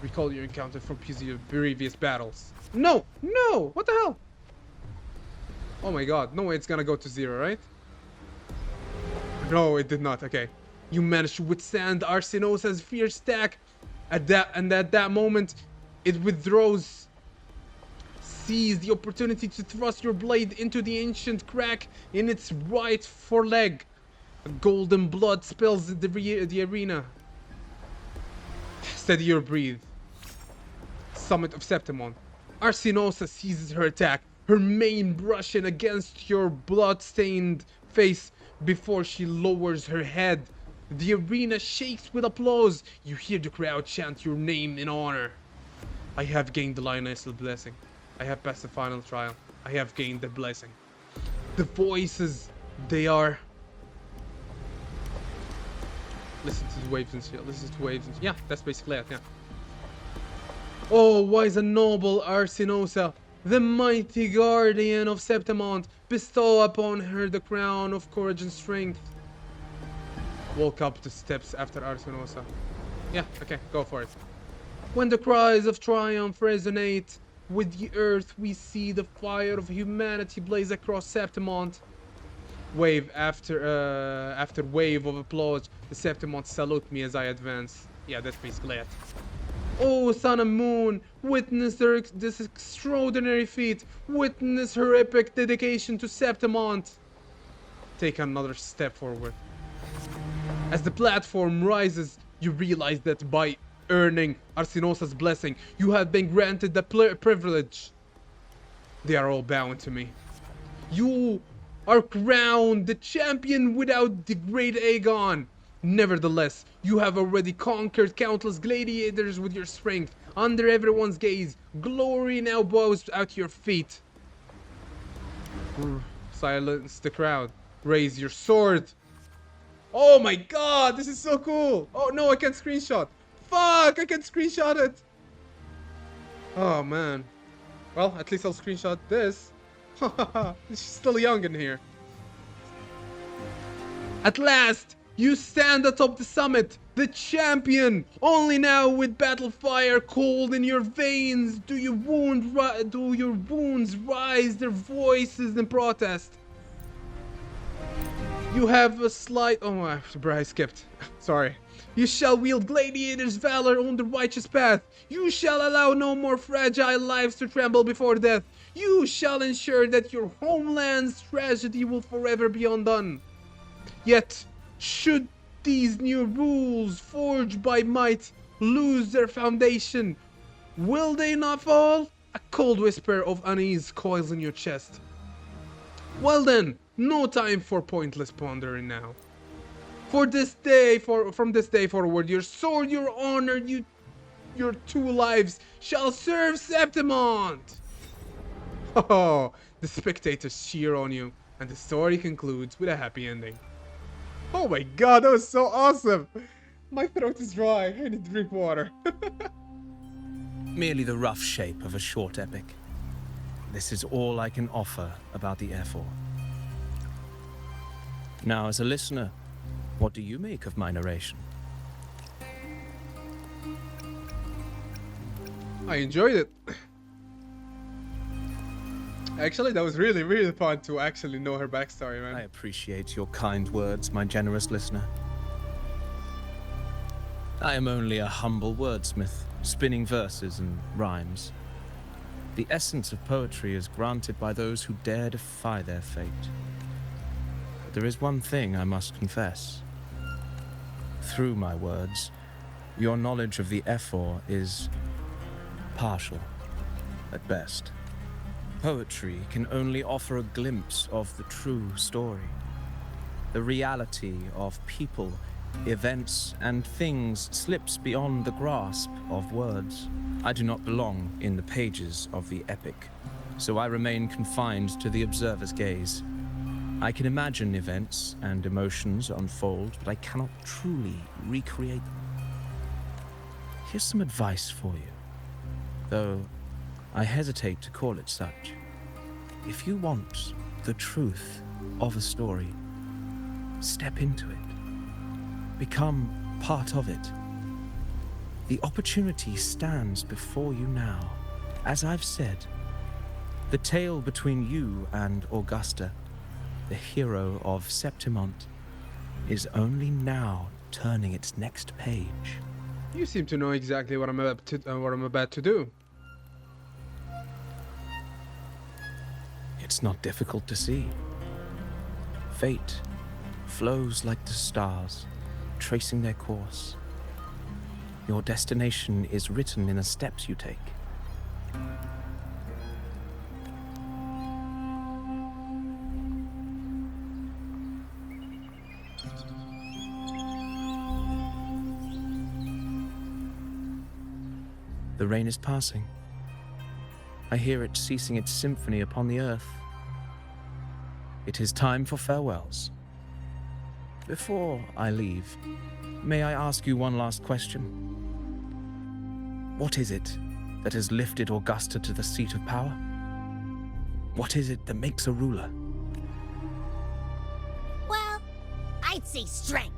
Recall your encounter from previous battles. No! No! What the hell? Oh my god. No way it's gonna go to 0, right? No, it did not. Okay. You managed to withstand Arsinosa's fierce attack. At that moment, it withdraws. Seize the opportunity to thrust your blade into the ancient crack in its right foreleg. Golden blood spills the arena. Steady your breath. Summit of Septimon. Arsinosa seizes her attack, her mane brushing against your blood-stained face before she lowers her head. The arena shakes with applause. You hear the crowd chant your name in honor. I have gained the lioness's blessing. I have passed the final trial. I have gained the blessing. The voices, they are... Listen to the waves and shit. Listen to waves and shit. Yeah, that's basically it, yeah. Oh, wise and noble Arsinosa, the mighty guardian of Septimon, bestow upon her the crown of courage and strength. Walk up the steps after Arsinosa. Yeah, okay, go for it. When the cries of triumph resonate with the earth, we see the fire of humanity blaze across Septimon. Wave after wave of applause, the Septimon salute me as I advance. Yeah, that's basically it. Oh, sun and moon, witness this extraordinary feat. Witness her epic dedication to Septimon. Take another step forward. As the platform rises, you realize that by earning Arsinosa's blessing, you have been granted the privilege. They are all bowing to me. You are crowned the champion without the great Aegon. Nevertheless, you have already conquered countless gladiators with your strength. Under everyone's gaze, glory now bows at your feet. Silence the crowd. Raise your sword. Oh my god, this is so cool. Oh no, I can't screenshot. Fuck, I can't screenshot it. Oh man. Well, at least I'll screenshot this. She's still young in here. At last, you stand atop the summit, the champion. Only now, with battle fire cold in your veins, do your wounds rise their voices in protest. You have a slight. Oh my, I skipped. Sorry. You shall wield gladiators' valor on the righteous path. You shall allow no more fragile lives to tremble before death. You shall ensure that your homeland's tragedy will forever be undone. Yet, should these new rules forged by might lose their foundation, will they not fall? A cold whisper of unease coils in your chest. Well then, no time for pointless pondering now. From this day forward, your sword, your honor, your 2 lives shall serve Septimont. Oh, the spectators cheer on you, and the story concludes with a happy ending. Oh my god, that was so awesome! My throat is dry. I need to drink water.
Merely the rough shape of a short epic. This is all I can offer about the Air4. Now, as a listener, what do you make of my narration?
I enjoyed it. Actually, that was really, really fun to actually know her backstory, man.
I appreciate your kind words, my generous listener. I am only a humble wordsmith, spinning verses and rhymes. The essence of poetry is granted by those who dare defy their fate. But there is one thing I must confess. Through my words, your knowledge of the Ephor is partial, at best. Poetry can only offer a glimpse of the true story. The reality of people, events, and things slips beyond the grasp of words. I do not belong in the pages of the epic, so I remain confined to the observer's gaze. I can imagine events and emotions unfold, but I cannot truly recreate them. Here's some advice for you, though I hesitate to call it such. If you want the truth of a story, step into it. Become part of it. The opportunity stands before you now. As I've said, the tale between you and Augusta, the hero of Septimont, is only now turning its next page.
You seem to know exactly what I'm about to do.
It's not difficult to see. Fate flows like the stars, tracing their course. Your destination is written in the steps you take. The rain is passing. I hear it ceasing its symphony upon the earth. It is time for farewells. Before I leave, may I ask you one last question? What is it that has lifted Augusta to the seat of power? What is it that makes a ruler?
Well, I'd say strength.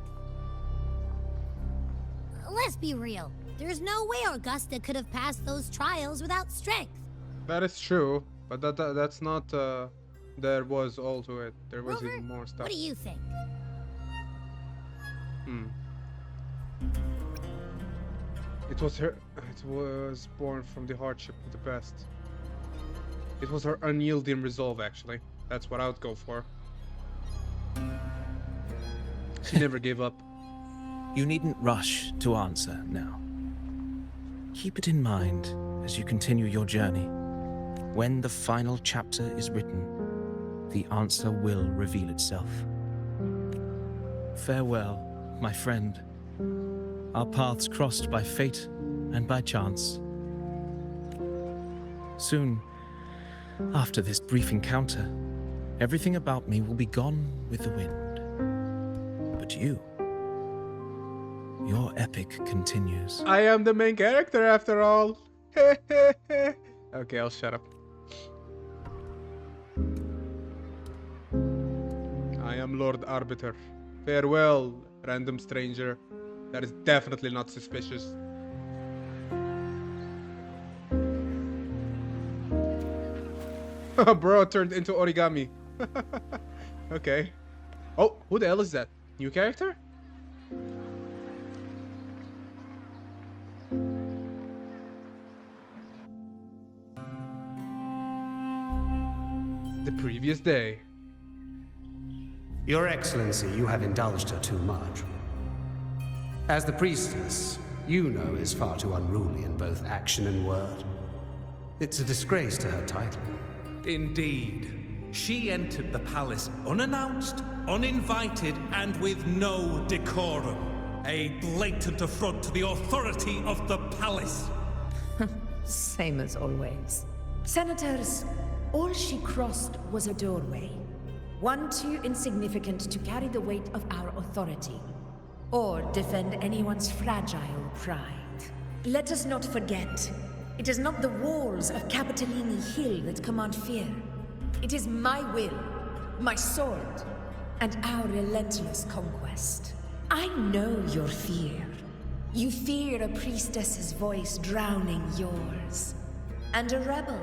Let's be real. There's no way Augusta could have passed those trials without strength.
That is true, but that's not. There was all to it. There was
Rover,
even more stuff.
what do you think?
It was her. It was born from the hardship of the past. It was her unyielding resolve, actually. That's what I would go for. She never gave up.
You needn't rush to answer now. Keep it in mind as you continue your journey. When the final chapter is written, the answer will reveal itself. Farewell, my friend. Our paths crossed by fate and by chance. Soon, after this brief encounter, everything about me will be gone with the wind. But you, your epic continues.
I am the main character after all. Okay, I'll shut up. I am Lord Arbiter. Farewell, random stranger. That is definitely not suspicious. Bro turned into origami. Okay. Oh, who the hell is that? New character? The previous day.
Your Excellency, you have indulged her too much. As the priestess, you know is far too unruly in both action and word. It's a disgrace to her title.
Indeed. She entered the palace unannounced, uninvited, and with no decorum. A blatant affront to the authority of the palace.
Same as always. Senators, all she crossed was a doorway. One too insignificant to carry the weight of our authority, or defend anyone's fragile pride. Let us not forget, it is not the walls of Capitolini Hill that command fear. It is my will, my sword, and our relentless conquest. I know your fear. You fear a priestess's voice drowning yours, and a rebel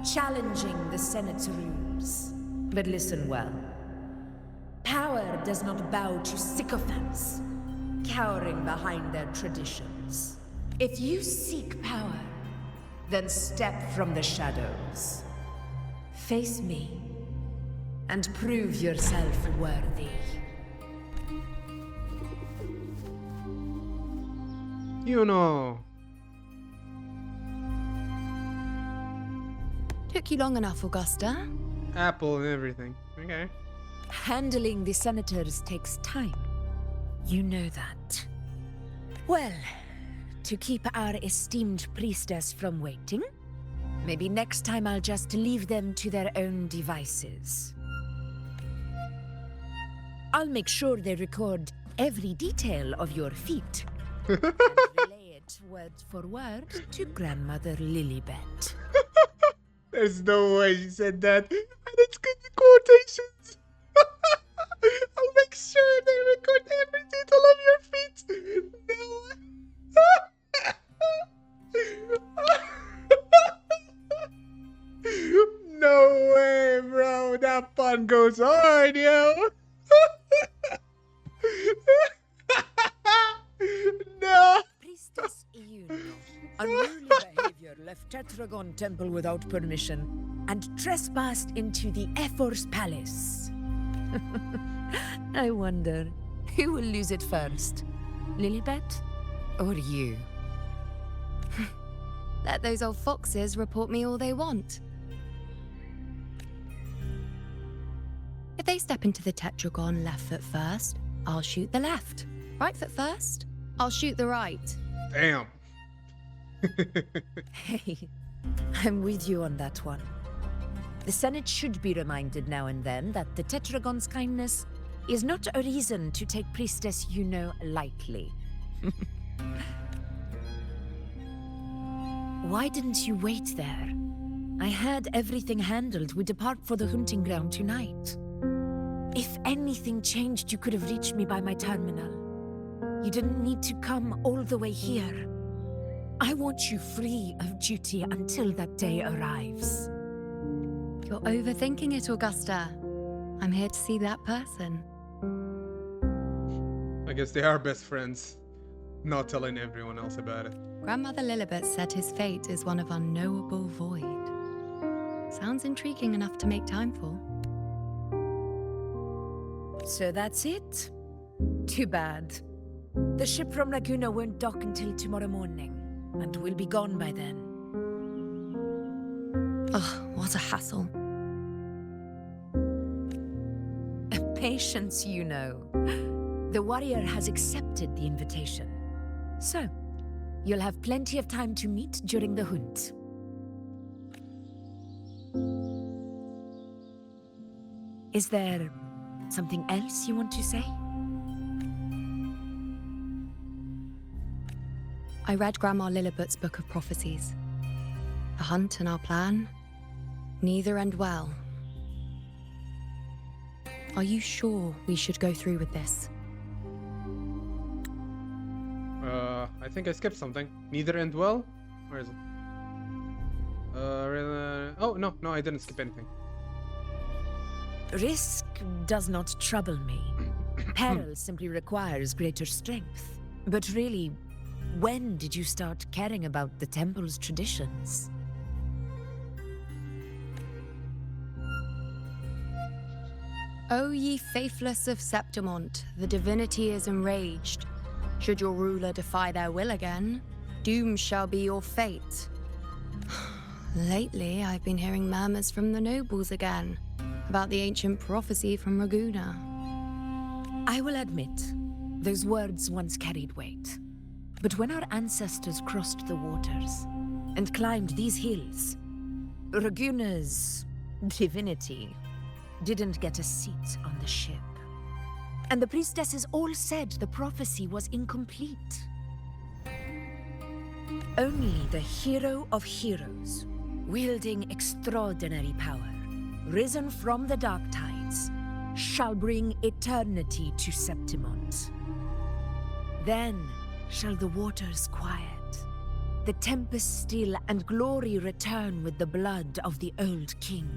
challenging the Senate's rules. But listen well. Power does not bow to sycophants, cowering behind their traditions. If you seek power, then step from the shadows. Face me, and prove yourself worthy.
You know.
Took you long enough, Augusta.
Apple and everything. Okay.
Handling the senators takes time. You know that. Well, to keep our esteemed priestess from waiting, maybe next time I'll just leave them to their own devices. I'll make sure they record every detail of your feat and relay it word for word to Grandmother Lilibet.
There's no way she said that. And it's good quotations. I'll make sure they record every detail of your feet. No. No way, bro. That pun goes hard, yo. No.
Priestess Iuno, unruly behavior, left Tetragon Temple without permission, and trespassed into the Ephor's palace. I wonder, who will lose it first? Lilibet or you?
Let those old foxes report me all they want. If they step into the tetragon left foot first, I'll shoot the left. Right foot first, I'll shoot the right.
Damn.
Hey, I'm with you on that one. The Senate should be reminded now and then that the Tetragon's kindness is not a reason to take Priestess Yuno lightly. Why didn't you wait there? I had everything handled. We depart for the hunting ground tonight. If anything changed, you could have reached me by my terminal. You didn't need to come all the way here. I want you free of duty until that day arrives.
You're overthinking it, Augusta. I'm here to see that person.
I guess they are best friends. Not telling everyone else about it.
Grandmother Lilibet said his fate is one of unknowable void. Sounds intriguing enough to make time for.
So that's it? Too bad. The ship from Laguna won't dock until tomorrow morning, and we'll be gone by then.
Ugh, what a hassle.
Patience, you know. The warrior has accepted the invitation. So, you'll have plenty of time to meet during the hunt. Is there something else you want to say?
I read Grandma Lilliput's Book of Prophecies. The hunt and our plan, neither end well. Are you sure we should go through with this?
I think I skipped something. Neither end well? Where is it? Oh, no, I didn't skip anything.
Risk does not trouble me. Peril simply requires greater strength. But really, when did you start caring about the temple's traditions?
O ye faithless of Septimont, the divinity is enraged. Should your ruler defy their will again, doom shall be your fate. Lately, I've been hearing murmurs from the nobles again about the ancient prophecy from Raguna.
I will admit, those words once carried weight. But when our ancestors crossed the waters and climbed these hills, Raguna's divinity didn't get a seat on the ship. And the priestesses all said the prophecy was incomplete. Only the hero of heroes, wielding extraordinary power, risen from the dark tides, shall bring eternity to Septimont. Then shall the waters quiet, the tempest still, and glory return with the blood of the old king.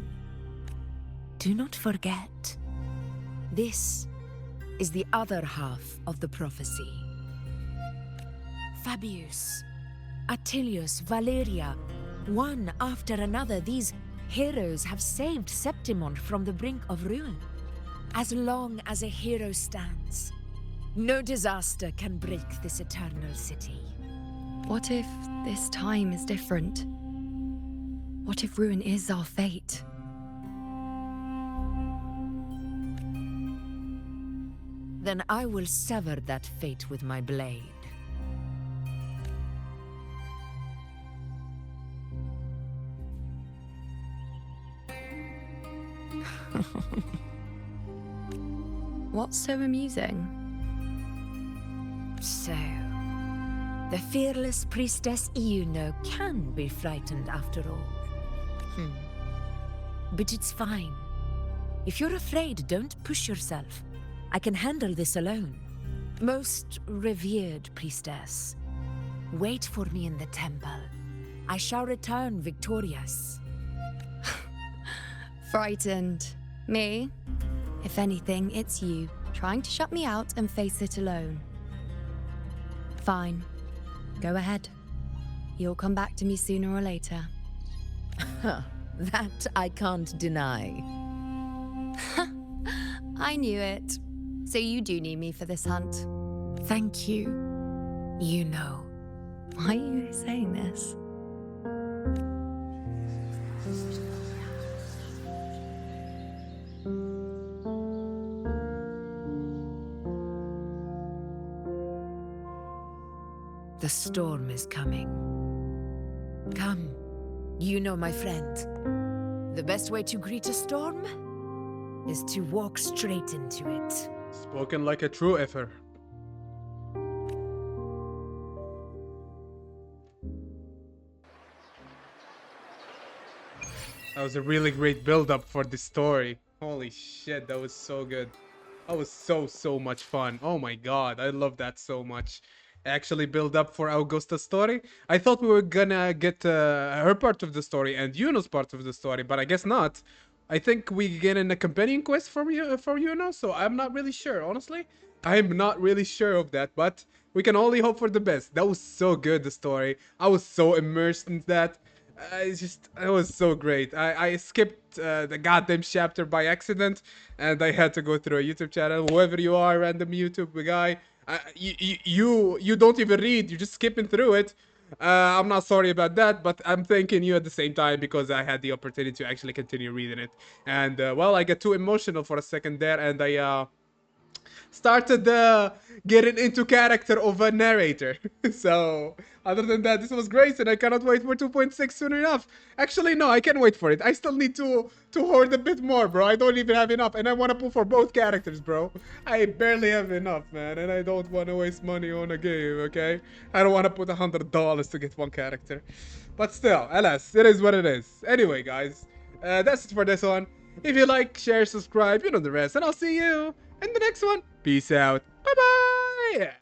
Do not forget, this is the other half of the prophecy. Fabius, Attilius, Valeria, one after another, these heroes have saved Septimont from the brink of ruin. As long as a hero stands, no disaster can break this eternal city.
What if this time is different? What if ruin is our fate?
Then I will sever that fate with my blade.
What's so amusing?
So, the fearless priestess Iuno can be frightened after all. But it's fine. If you're afraid, don't push yourself. I can handle this alone. Most revered priestess, wait for me in the temple. I shall return victorious.
Frightened. Me? If anything, it's you, trying to shut me out and face it alone. Fine. Go ahead. You'll come back to me sooner or later.
That I can't deny.
I knew it. So you do need me for this hunt.
Thank you. You know.
Why are you saying this?
The storm is coming. Come, you know, my friend. The best way to greet a storm is to walk straight into it.
Spoken like a true effer. That was a really great build-up for the story. Holy shit, that was so good. That was so much fun. Oh my god, I love that so much. Actually build up for Augusta's story. I thought we were gonna get her part of the story and Yuno's part of the story, but I guess not. I think we get in a companion quest for Yuno, so I'm not really sure, honestly. I'm not really sure of that, but we can only hope for the best. That was so good, the story. I was so immersed in that. It was so great. I skipped the goddamn chapter by accident, and I had to go through a YouTube channel. Whoever you are, random YouTube guy, you don't even read. You're just skipping through it. I'm not sorry about that, but I'm thanking you at the same time because I had the opportunity to actually continue reading it. And well, I got too emotional for a second there, and I started getting into character of a narrator. So, other than that, this was great, and I cannot wait for 2.6 soon enough. Actually, no, I can wait for it. I still need to hoard a bit more, bro. I don't even have enough, and I want to pull for both characters, bro. I barely have enough, man, and I don't want to waste money on a game, okay? I don't want to put $100 to get one character. But still, alas, it is what it is. Anyway, guys, that's it for this one. If you like, share, subscribe, you know the rest, and I'll see you in the next one. Peace out. Bye bye.